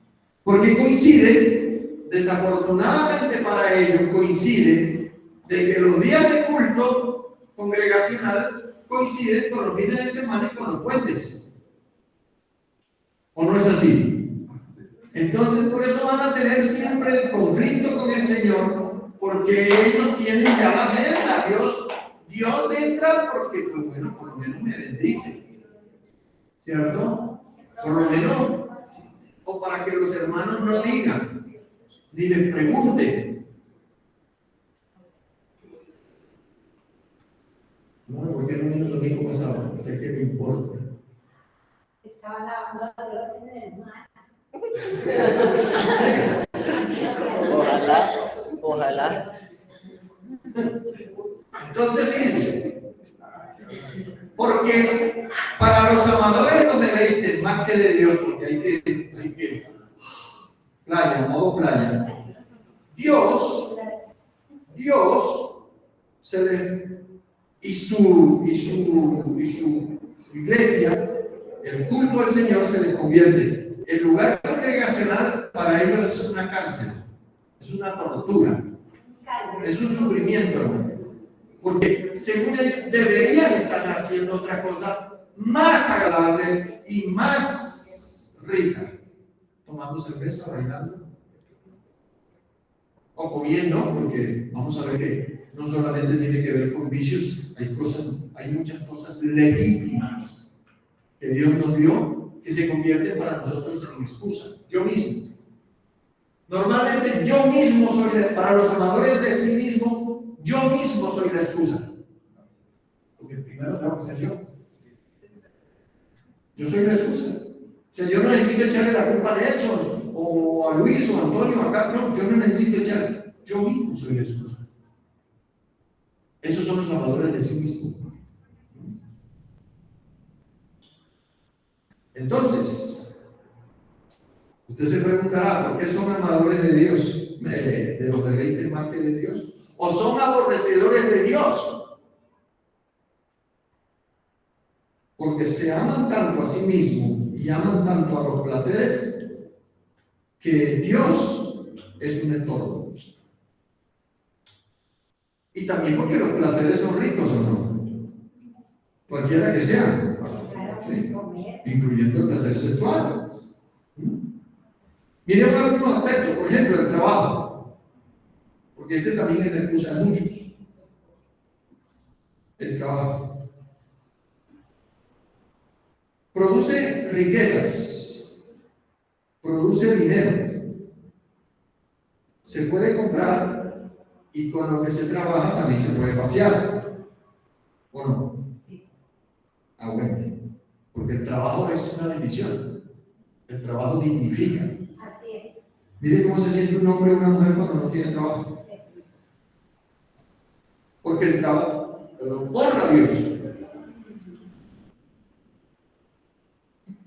Porque coincide, desafortunadamente para ellos, coincide de que los días de culto congregacional coinciden con los fines de semana y con los puentes. ¿O no es así? Entonces, por eso van a tener siempre el conflicto con el Señor, porque ellos tienen ya la agenda. Dios entra porque, pues bueno, por lo menos me bendice, ¿cierto? Por lo menos, o para que los hermanos no digan, ni les pregunten. No, porque no vino el domingo pasado, ¿usted qué me importa? Estaba lavando la Dios en el mar. Ojalá. Entonces, fíjense, porque para los amadores de los deleites, más que de Dios, porque hay que playa, modo playa, Dios se le, y su iglesia, el culto al Señor se le convierte. El lugar congregacional para ellos es una cárcel, es una tortura, es un sufrimiento, hermano. Porque según ellos deberían estar haciendo otra cosa más agradable y más rica, tomando cerveza, bailando o comiendo, porque vamos a ver que no solamente tiene que ver con vicios, hay muchas cosas legítimas que Dios nos dio que se convierten para nosotros en excusa. Yo mismo, normalmente yo mismo soy, para los amadores de sí mismo, yo mismo soy la excusa. Porque primero tengo que ser yo. Yo soy la excusa. O sea, yo no necesito echarle la culpa a Nelson, o a Luis, o a Antonio, o a Carlos. No, yo no necesito echarle. Yo mismo soy la excusa. Esos son los amadores de sí mismos. Entonces, usted se preguntará, ¿por qué son amadores de Dios? De los deleites más que de Dios. ¿O son aborrecedores de Dios? Porque se aman tanto a sí mismos y aman tanto a los placeres que Dios es un estorbo. Y también porque los placeres son ricos, ¿o no? Cualquiera que sea, ¿sí? Incluyendo el placer sexual. Miremos algunos aspectos, por ejemplo, el trabajo, porque ese también es la excusa de muchos. El trabajo produce riquezas, produce dinero, se puede comprar y con lo que se trabaja también se puede pasear, ¿o no? Ah, bueno, porque el trabajo es una bendición, el trabajo dignifica. Así es. Mire cómo se siente un hombre o una mujer cuando no tiene trabajo. Porque el trabajo, pero honra a Dios.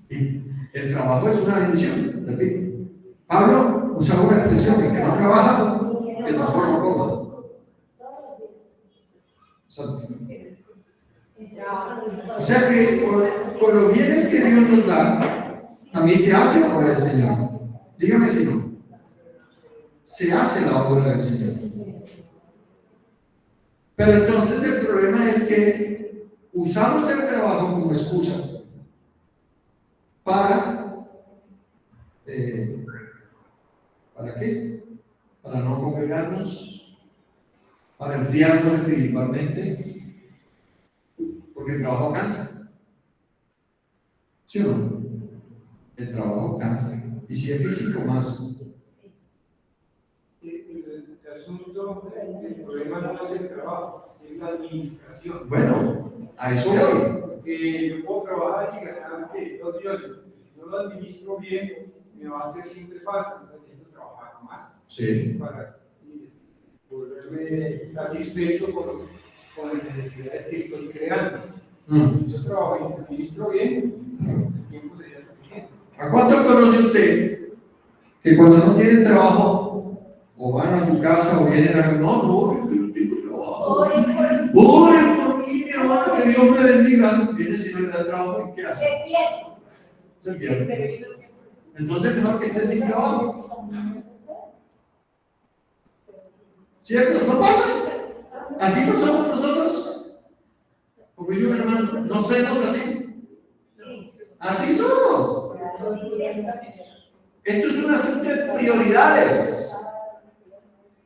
Y el trabajo es una bendición, repito. Pablo usaba una expresión de que no trabaja, que tampoco coma. O sea que con los bienes que Dios nos da, también se hace la obra del Señor. Dígame si no. Se hace la obra del Señor. Pero entonces el problema es que usamos el trabajo como excusa ¿para qué? Para no congregarnos, para enfriarnos espiritualmente, porque el trabajo cansa. ¿Sí o no? El trabajo cansa. Y si es físico, más. El asunto, el problema no es el trabajo, es la administración. Bueno, a eso voy. Yo puedo trabajar y ganar $2 millones. Si no lo administro bien, me va a hacer siempre falta, necesito trabajar. jamás, Sí. para volverme satisfecho con las necesidades que estoy creando. Yo trabajo y administro bien, el tiempo sería suficiente. ¿A cuánto conoce usted que cuando no tienen trabajo o van a tu casa o vienen a no tengo trabajo? Oren por mí, mi hermano, que Dios me bendiga. Viene si no le da trabajo, ¿y qué hace? Se pierde. Entonces mejor que esté sin trabajo. ¿Cierto? ¿No pasa? Así no somos nosotros. Como dijo mi hermano, no somos así. Así somos. Esto es un asunto de prioridades.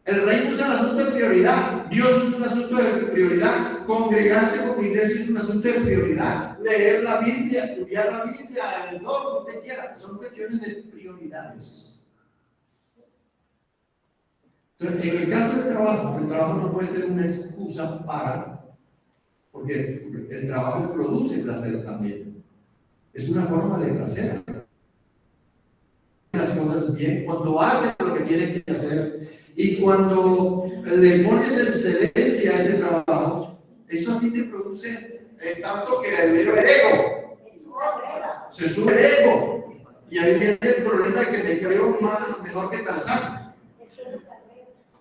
El reino es un asunto de prioridad. Dios es un asunto de prioridad. Congregarse con la iglesia es un asunto de prioridad. Leer la Biblia, estudiar la Biblia, todo lo que usted quiera. Son cuestiones de prioridades. Entonces, en el caso del trabajo, el trabajo no puede ser una excusa porque el trabajo produce placer también. Es una forma de placer. Las cosas bien, cuando haces lo que tienes que hacer y cuando le pones excelencia a ese trabajo, eso a ti te produce tanto que el ego. Se sube el ego. Y ahí viene el problema de que me creo mejor que Tarzán.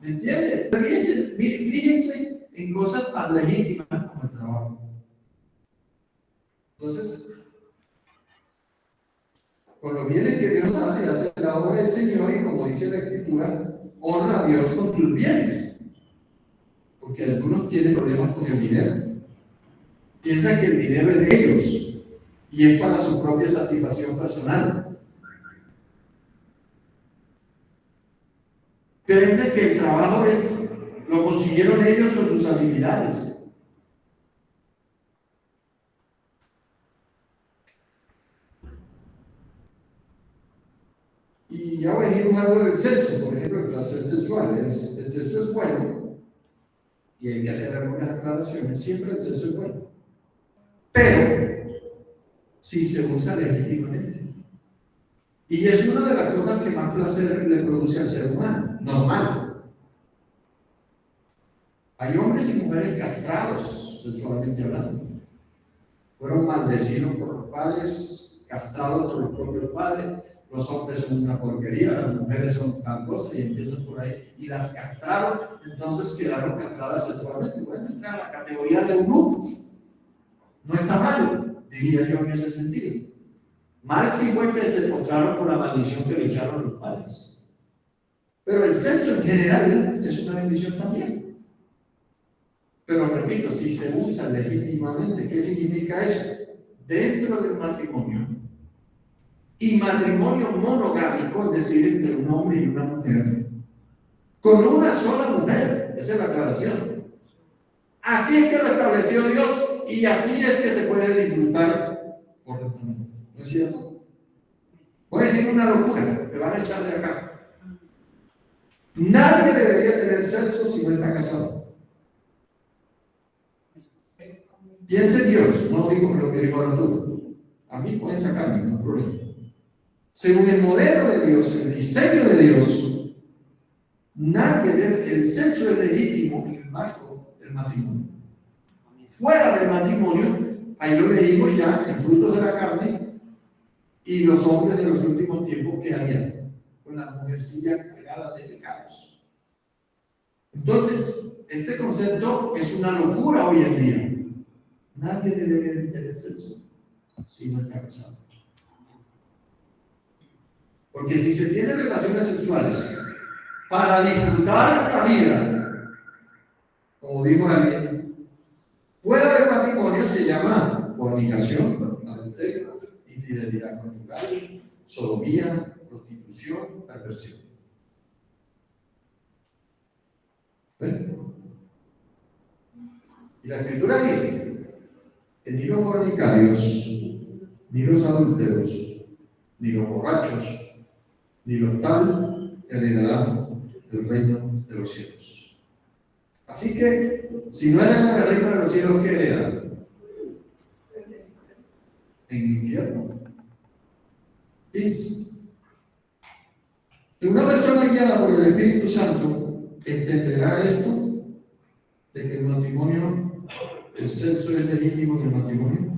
¿Me entiendes? Fíjense en cosas tan legítimas como el trabajo. Entonces, con los bienes que Dios hace la obra del Señor y como dice la Escritura, honra a Dios con tus bienes. Porque algunos tienen problemas con el dinero. Piensan que el dinero es de ellos y es para su propia satisfacción personal. Piensan que el trabajo lo consiguieron ellos con sus habilidades. Y ya dijimos algo del sexo, por ejemplo, el placer sexual. El sexo es bueno y hay que hacer algunas aclaraciones. Siempre el sexo es bueno, pero si se usa legítimamente. Y es una de las cosas que más placer le produce al ser humano, normal. Hay hombres y mujeres castrados, sexualmente hablando. Fueron maldecidos por los padres, castrados por los propios padres. Los hombres son una porquería, las mujeres son tal cosa y empiezan por ahí. Y las castraron, entonces quedaron castradas sexualmente. Bueno, entra a la categoría de eunucos. No está mal, diría yo en ese sentido. Mal sí fue que se encontraron con la maldición que le echaron los padres. Pero el sexo en general es una bendición también. Pero repito, si se usa legítimamente, ¿qué significa eso? Dentro del matrimonio, y matrimonio monogámico, es decir, entre un hombre y una mujer, con una sola mujer, esa es la aclaración. Así es que lo estableció Dios y así es que se puede disfrutar correctamente. ¿No es cierto? Voy a decir una locura, me van a echar de acá. Nadie debería tener sexo si no está casado. Piense en Dios, no digo lo que dijo Arturo. A mí pueden sacarme, no hay problema. Según el modelo de Dios, el diseño de Dios, el sexo es legítimo en el marco del matrimonio. Fuera del matrimonio, ahí lo leímos ya en Frutos de la Carne, y los hombres de los últimos tiempos que harían con la mujercilla cargada de pecados. Entonces, este concepto es una locura hoy en día. Nadie debe tener sexo si no está casado. Porque si se tienen relaciones sexuales para disfrutar la vida, como dijo alguien, fuera del matrimonio se llama fornicación, adulterio, infidelidad conyugal, sodomía, prostitución, perversión. ¿Ven? Y la Escritura dice que ni los fornicarios, ni los adúlteros, ni los borrachos, ni los tal heredarán el reino de los cielos. Así que, si no heredan el reino de los cielos, ¿qué heredan? En el infierno. Fíjense. Una persona guiada por el Espíritu Santo entenderá esto, de que el matrimonio, el sexo es legítimo en el matrimonio.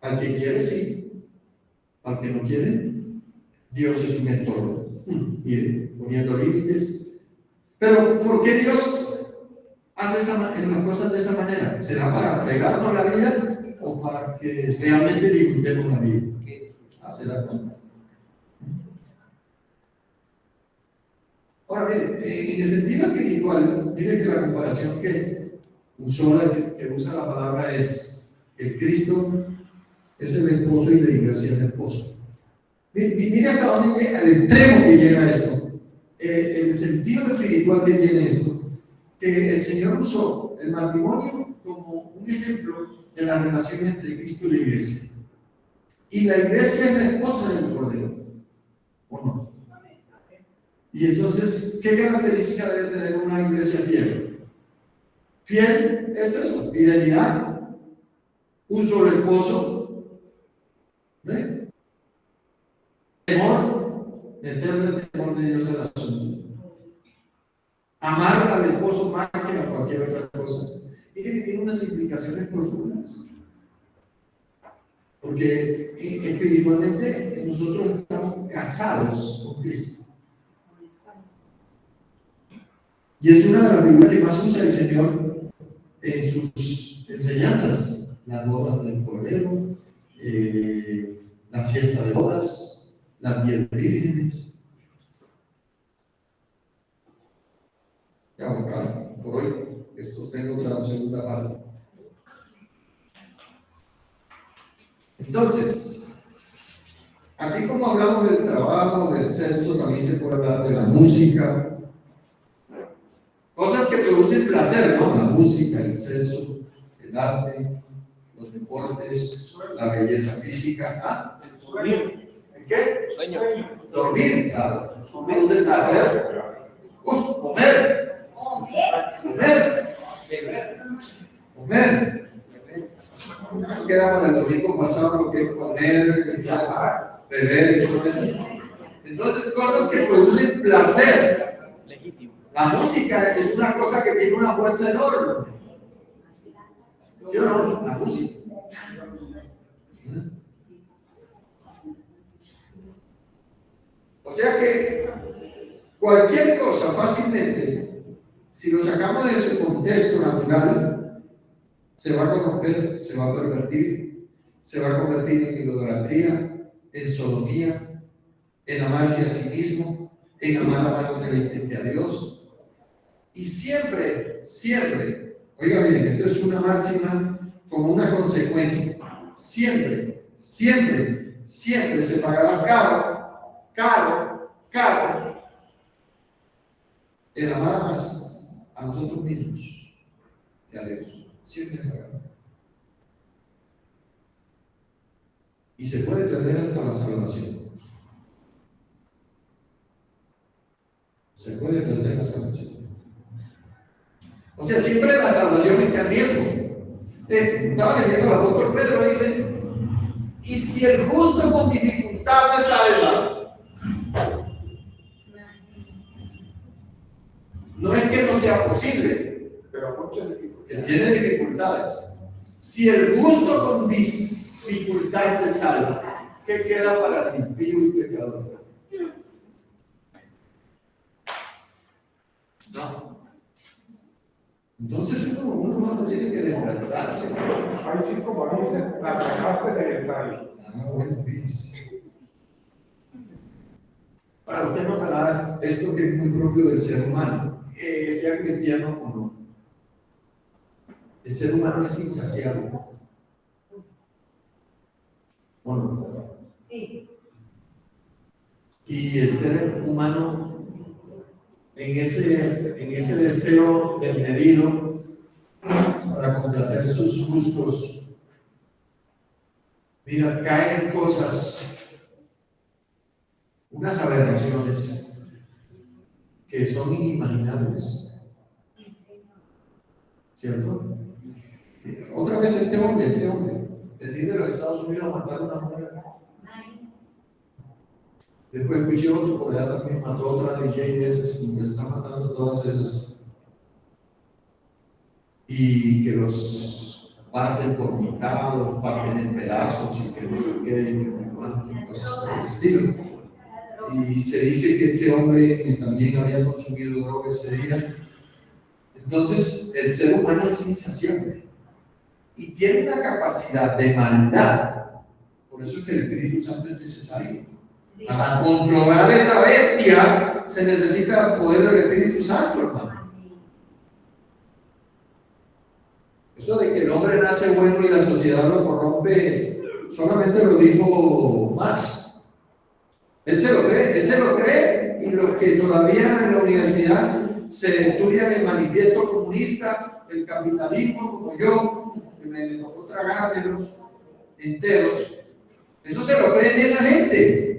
Al que quiere, sí. Al que no quiere, Dios es un mentor. Mire, poniendo límites. Pero, ¿por qué Dios hace las cosas de esa manera? ¿Será para fregarnos la vida o para que realmente disfrutemos la vida? Se da cuenta. Ahora, mire, en el sentido espiritual, mire que la comparación que usa la palabra es que Cristo es el esposo y la iglesia es el esposo. Mire hasta dónde llega, al extremo que llega esto. El sentido espiritual que tiene esto, que el Señor usó el matrimonio como un ejemplo de la relación entre Cristo y la iglesia. Y la iglesia es la esposa del Cordero, ¿o no? Y entonces, ¿qué característica debe tener una iglesia fiel? Fiel es eso, fidelidad, un solo esposo, ¿ve? Temor, meterle el temor de Dios al asunto. Amar al esposo más que a cualquier otra cosa. Miren que tiene unas implicaciones profundas. Porque espiritualmente nosotros estamos casados con Cristo. Y es una de las figuras que más usa el Señor en sus enseñanzas. Las bodas del Cordero, la fiesta de bodas, las 10 vírgenes. Ya voy a acabar por hoy. Esto tengo otra segunda parte. Entonces, así como hablamos del trabajo, del sexo, también se puede hablar de la música. Cosas que producen placer, ¿no? La música, el sexo, el arte, los deportes, la belleza física. ¿Ah? Dormir. ¿El qué? Sueño. Dormir, claro. Produce placer. Comer. Comer. Beber. Comer. Quedamos el domingo pasado lo que es comer, beber y todo eso. Entonces, cosas que producen placer. Legítimo. La música es una cosa que tiene una fuerza enorme. ¿Sí o no? La música. O sea que cualquier cosa fácilmente, si lo sacamos de su contexto natural, se va a corromper, se va a pervertir, se va a convertir en idolatría, en sodomía, en amarse a sí mismo, en amar a más que a Dios. Y siempre, oiga bien, esto es una máxima como una consecuencia. Siempre se pagará caro el amar más a nosotros mismos que a Dios. Siempre se pagará. Y se puede perder hasta la salvación. Se puede perder la salvación. O sea, siempre la salvación está en riesgo. Estaba leyendo el apóstol Pedro y dice, y si el justo con dificultad se salva, no es que no sea posible, Pero muchas dificultades. que tiene dificultades. Si el justo con dificultad se salva, ¿qué queda para el impío y pecador? No. Entonces uno no tiene que despertarse. Ahí sí, como dicen, la sacaste del estadio. Bueno, fíjense. Ahora, usted notará esto que es muy propio del ser humano, sea cristiano o no. El ser humano es insaciable. ¿O no? Sí. Y el ser humano, en ese deseo desmedido para complacer sus gustos, mira, caen cosas, unas aberraciones que son inimaginables. ¿Cierto? Otra vez este hombre, venir de los Estados Unidos a matar a una mujer acá. Después escuché otro por allá también mató otra DJ de esas, y está matando todas esas. Y que los parten por mitad, los parten en pedazos, y que no sé qué, y que no sé cuánto, y cosas por el estilo. Y se dice que este hombre también había consumido droga ese día. Entonces, el ser humano es insaciable y tiene una capacidad de maldad. Por eso es que el Espíritu Santo es necesario. Para controlar esa bestia se necesita el poder del Espíritu Santo, hermano. Eso de que el hombre nace bueno y la sociedad lo corrompe, solamente lo dijo Marx. Él se lo cree, y los que todavía en la universidad se estudian el manifiesto comunista, el capitalismo, como yo, que me tocó tragármelos enteros, eso se lo creen esa gente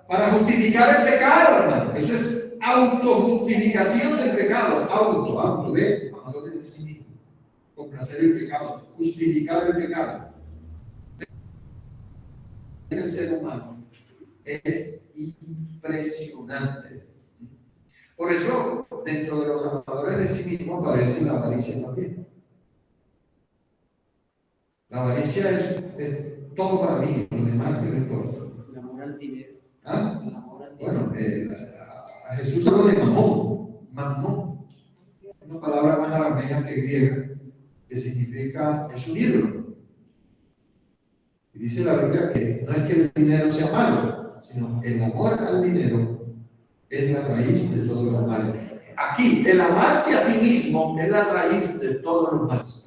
para justificar el pecado, hermano. Eso es autojustificación del pecado. ¿Ve? Amadores de sí mismo. Complacer el pecado, justificar el pecado. El ser humano es impresionante. Por eso, dentro de los amadores de sí mismo aparece la avaricia también. La avaricia es todo para mí, lo demás que no importa. El amor al dinero. ¿Ah? El amor al dinero. Bueno, a Jesús habló de mamón, una palabra más aramea que griega, que significa es un ídolo. Y dice la Biblia que no es que el dinero sea malo, sino el amor al dinero es la raíz de todos los males. Aquí, el amarse a sí mismo es la raíz de todos los males.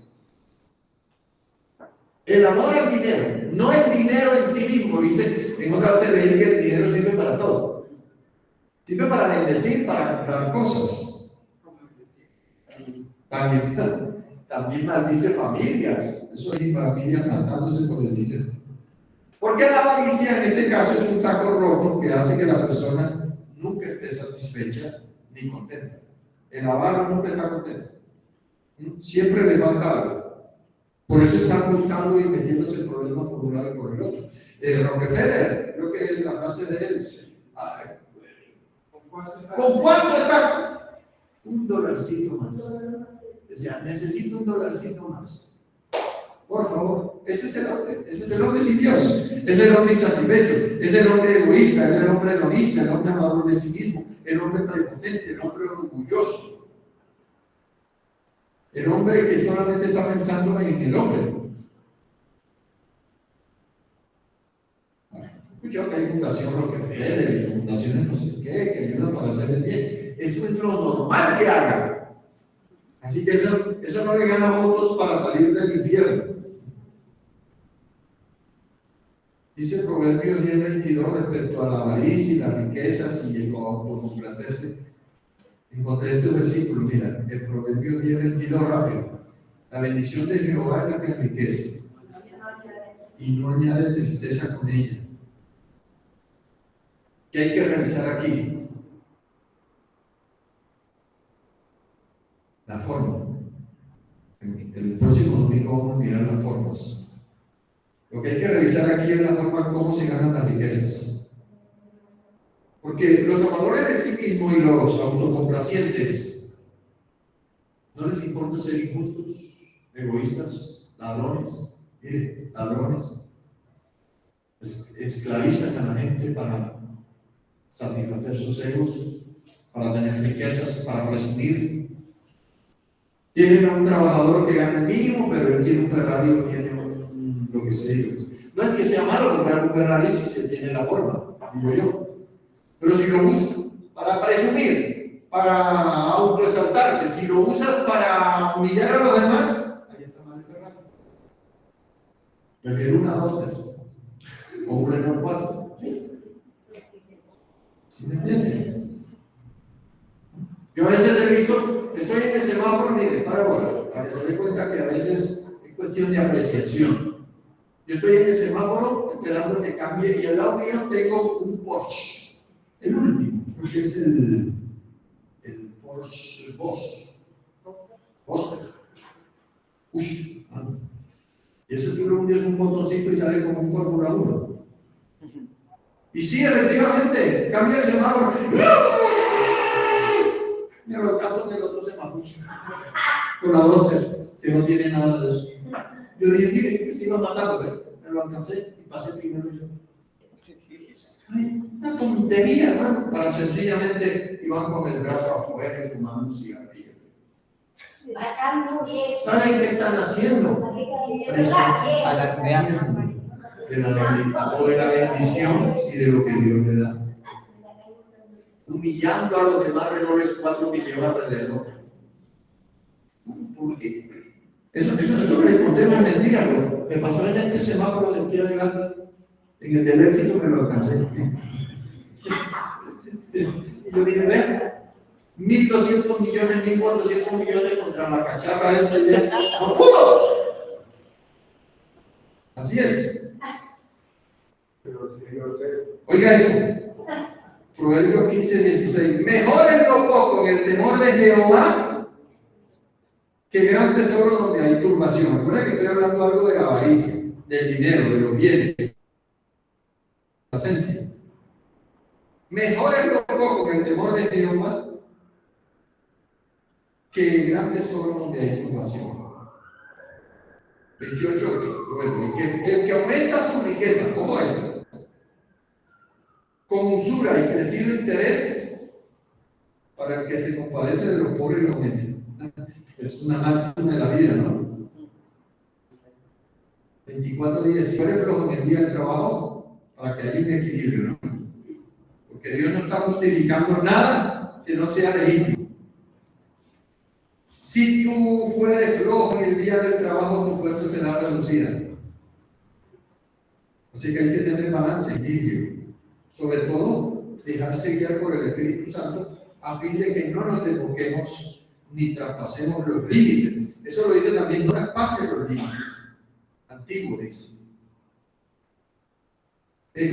El amor al dinero, no el dinero en sí mismo. Dice, en otra parte leí que el dinero sirve para todo. Sirve para bendecir, para comprar cosas. También maldice familias. Eso hay familias matándose por el dinero. Porque la avaricia en este caso es un saco roto que hace que la persona nunca esté satisfecha ni contenta. El avaro nunca está contento. Siempre le falta algo. Por eso están buscando y metiéndose el problema por un lado y por el otro. Rockefeller, creo que es la frase de él. ¿Con cuánto está? $1 más. O sea, necesito $1 más. Por favor, ese es el hombre sin Dios, es el hombre insatisfecho, es el hombre egoísta, es el hombre hedonista, el hombre amador de sí mismo, el hombre prepotente, el hombre orgulloso. El hombre que solamente está pensando en el hombre. Escucho que hay fundación Rockefeller, fundaciones no sé qué, que ayudan para hacer el bien. Eso es lo normal que haga. Así que eso no le gana votos para salir del infierno. Dice Proverbios 10:22 respecto a la avaricia y las riquezas y el autocomplacerse. Encontré este versículo, mira, el Proverbios 10:22 rápido. La bendición de Jehová es la que enriquece y no añade tristeza con ella. ¿Qué hay que revisar aquí? La forma. En el próximo domingo vamos a mirar las formas. Lo que hay que revisar aquí es la forma cómo se ganan las riquezas. Porque los amadores de sí mismos y los autocomplacientes no les importa ser injustos, egoístas, ladrones. Mire, ladrones esclavizan a la gente para satisfacer sus egos, para tener riquezas, para presumir. Tienen a un trabajador que gana el mínimo, pero él tiene un Ferrari o tiene lo que sea. No es que sea malo comprar un Ferrari si se tiene la forma, digo yo. Pero si lo usas para presumir, para autoexaltarte, si lo usas para humillar a los demás, ahí está mal el Ferrari. Prefiero una Duster o un Renault 4. ¿Sí me entienden? Yo a veces he visto, estoy en el semáforo, mire, para que se dé cuenta que a veces es cuestión de apreciación. Yo estoy en el semáforo esperando que cambie y al lado mío tengo un Porsche. El último, porque es el Porsche Boxster. Uy, y eso tú le hundes un botoncito y sale como un Fórmula 1. Y sí, efectivamente, cambia el semáforo. Me lo caso en el otro semáforo. Con la 12, que no tiene nada de eso. Yo dije, mire, que se iba matando, me lo alcancé y pasé primero yo. Ay, una tontería, hermano, para sencillamente iban con el brazo afuera y fumando un cigarrillo. ¿Saben qué están haciendo? Presumiendo de la bendición y de lo que Dios le da. Humillando a los demás errores 4 que lleva alrededor. ¿Por qué? Eso es lo que le conté, no es mentira. Me pasó en este semáforo de aquí adelante. En el del éxito me lo alcancé. Y yo dije, vean, 1.200 millones, 1.400 millones contra la cacharra esta ya. ¡No pudo! Así es. Oiga eso. Proverbios 15:16. Mejor es lo poco en el temor de Jehová que gran tesoro donde hay turbación. Recuerda que estoy hablando algo de la avaricia, del dinero, de los bienes. La esencia. Mejor es lo poco en el temor de Jehová que gran tesoro donde hay turbación. 28:8. El que aumenta su riqueza, ¿cómo es? Con usura y crecido interés para el que se compadece de los pobres y los gentiles. Es una máxima de la vida, ¿no? 24:10. Si eres flojo en el día del trabajo, para que haya un equilibrio, ¿no? Porque Dios no está justificando nada que no sea legítimo. Si tú fueres flojo en el día del trabajo, tu fuerza será reducida. Así que hay que tener balance, equilibrio. Sobre todo, dejarse guiar por el Espíritu Santo a fin de que no nos desboquemos ni traspasemos los límites. Eso lo dice también, no traspases los límites. Antiguo dice.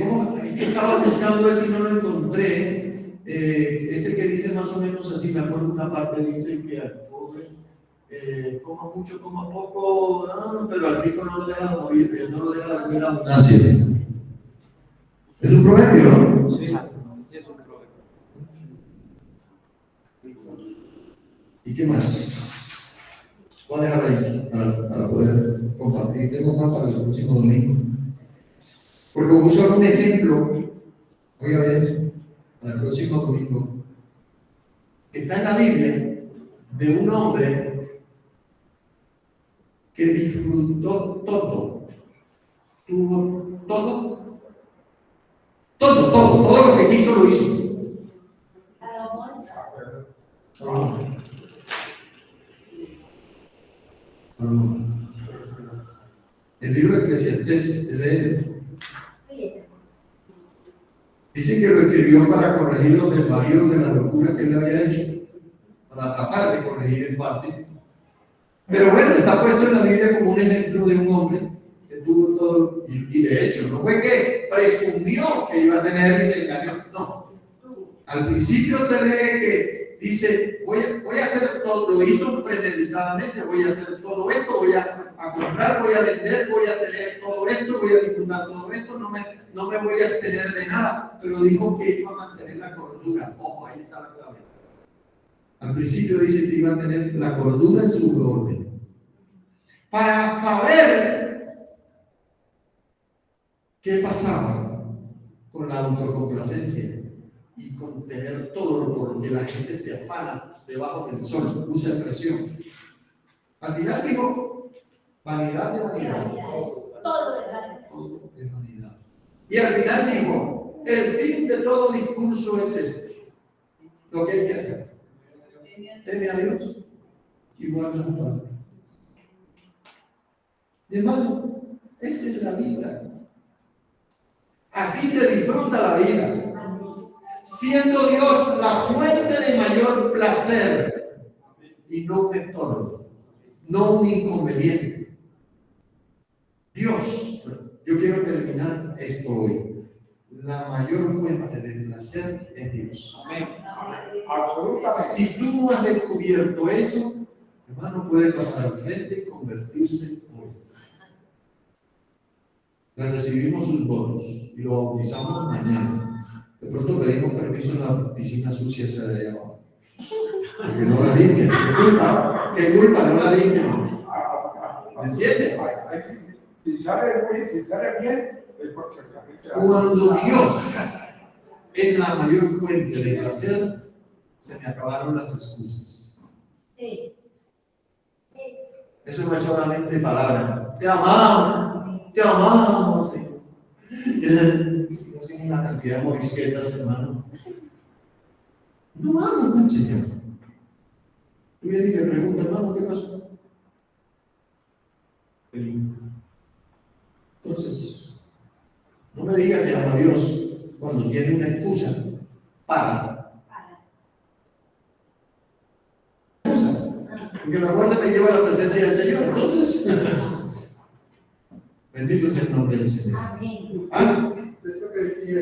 ¿Cómo? Estaba buscando ese y no lo encontré. Ese que dice más o menos así, me acuerdo una parte, dice que al pobre coma mucho, coma poco, pero al rico no lo deja de morir, pero no lo deja de comer abundancia. Es un proverbio, ¿no? Sí, es un proverbio. ¿Y qué más? Voy a dejar ahí para poder compartir. Tengo más para el próximo domingo. Porque uso un ejemplo, oiga bien, para el próximo domingo, que está en la Biblia, de un hombre que disfrutó todo. Tuvo todo. Todo lo que quiso lo hizo. El libro de Eclesiastés es de él. Dice que lo escribió para corregir los desvaríos de la locura que él había hecho, para tratar de corregir en parte. Pero bueno, está puesto en la Biblia como un ejemplo de un hombre que tuvo todo, y de hecho, no fue que presumió que iba a tener y se engañó, no. Al principio se lee que dice, voy a hacer todo, lo hizo premeditadamente, voy a hacer todo esto, voy a comprar, voy a vender, voy a tener todo esto, voy a disfrutar todo esto, no me voy a abstener de nada, pero dijo que iba a mantener la cordura. Ojo, ahí está la clave. Al principio dice que iba a tener la cordura en su orden. Para saber qué pasaba con la autocomplacencia y con tener todo por lo que la gente se afana debajo del sol, usa expresión. Al final dijo, vanidad de vanidad. Todo es vanidad. Y al final dijo, el fin de todo discurso es este. Lo que hay que hacer. Teme a Dios y guarda su palabra. Mi hermano, esa es la vida. Así se disfruta la vida. Siendo Dios la fuente de mayor placer y no un estorbo, no un inconveniente. Dios, yo quiero terminar esto hoy. La mayor fuente de placer es Dios. Amén. Absolutamente. Si tú no has descubierto eso, hermano, puede pasar al frente y convertirse en hoy. le recibimos sus votos y lo bautizamos mañana. De pronto pedimos permiso en la piscina sucia esa de allá abajo. Porque no la limpian. ¿Qué culpa? No la limpian. ¿Me entiendes? Si sale bien, es porque realmente. Cuando Dios es la mayor fuente de placer, se me acabaron las excusas. Sí. Eso no es solamente palabra. Te amamos, Señor. Yo hacen una cantidad de morisquetas, hermano. No aman al Señor. Tú vienes y me preguntas, hermano, ¿qué pasó? Entonces, no me diga que ama a Dios cuando tiene una excusa para. Porque la muerte me lleva a la presencia del Señor. Entonces, bendito sea el nombre del Señor. Amén. ¿Ah? Eso que decía,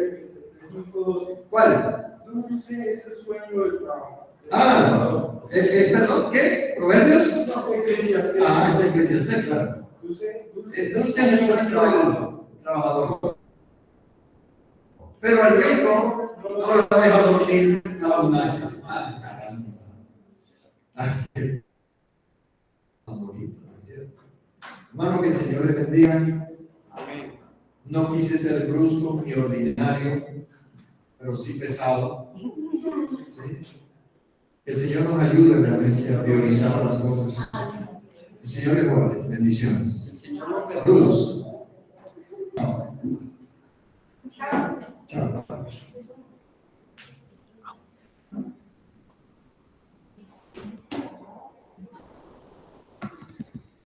5:12. ¿Cuál? Dulce es el sueño del trabajo. Perdón, ¿qué? ¿Proverbios? No, Eclesiastés. Es Eclesiastés, claro. Dulce Dulce es el sueño del trabajador. Pero al rico no lo deja dormir la abundancia. Hermano, que el Señor le bendiga. Amén. No quise ser brusco ni ordinario, pero sí pesado. ¿Sí? Que el Señor nos ayude realmente a priorizar las cosas. El Señor le guarde. Bendiciones. El Señor nos bendiga. Saludos. Chao.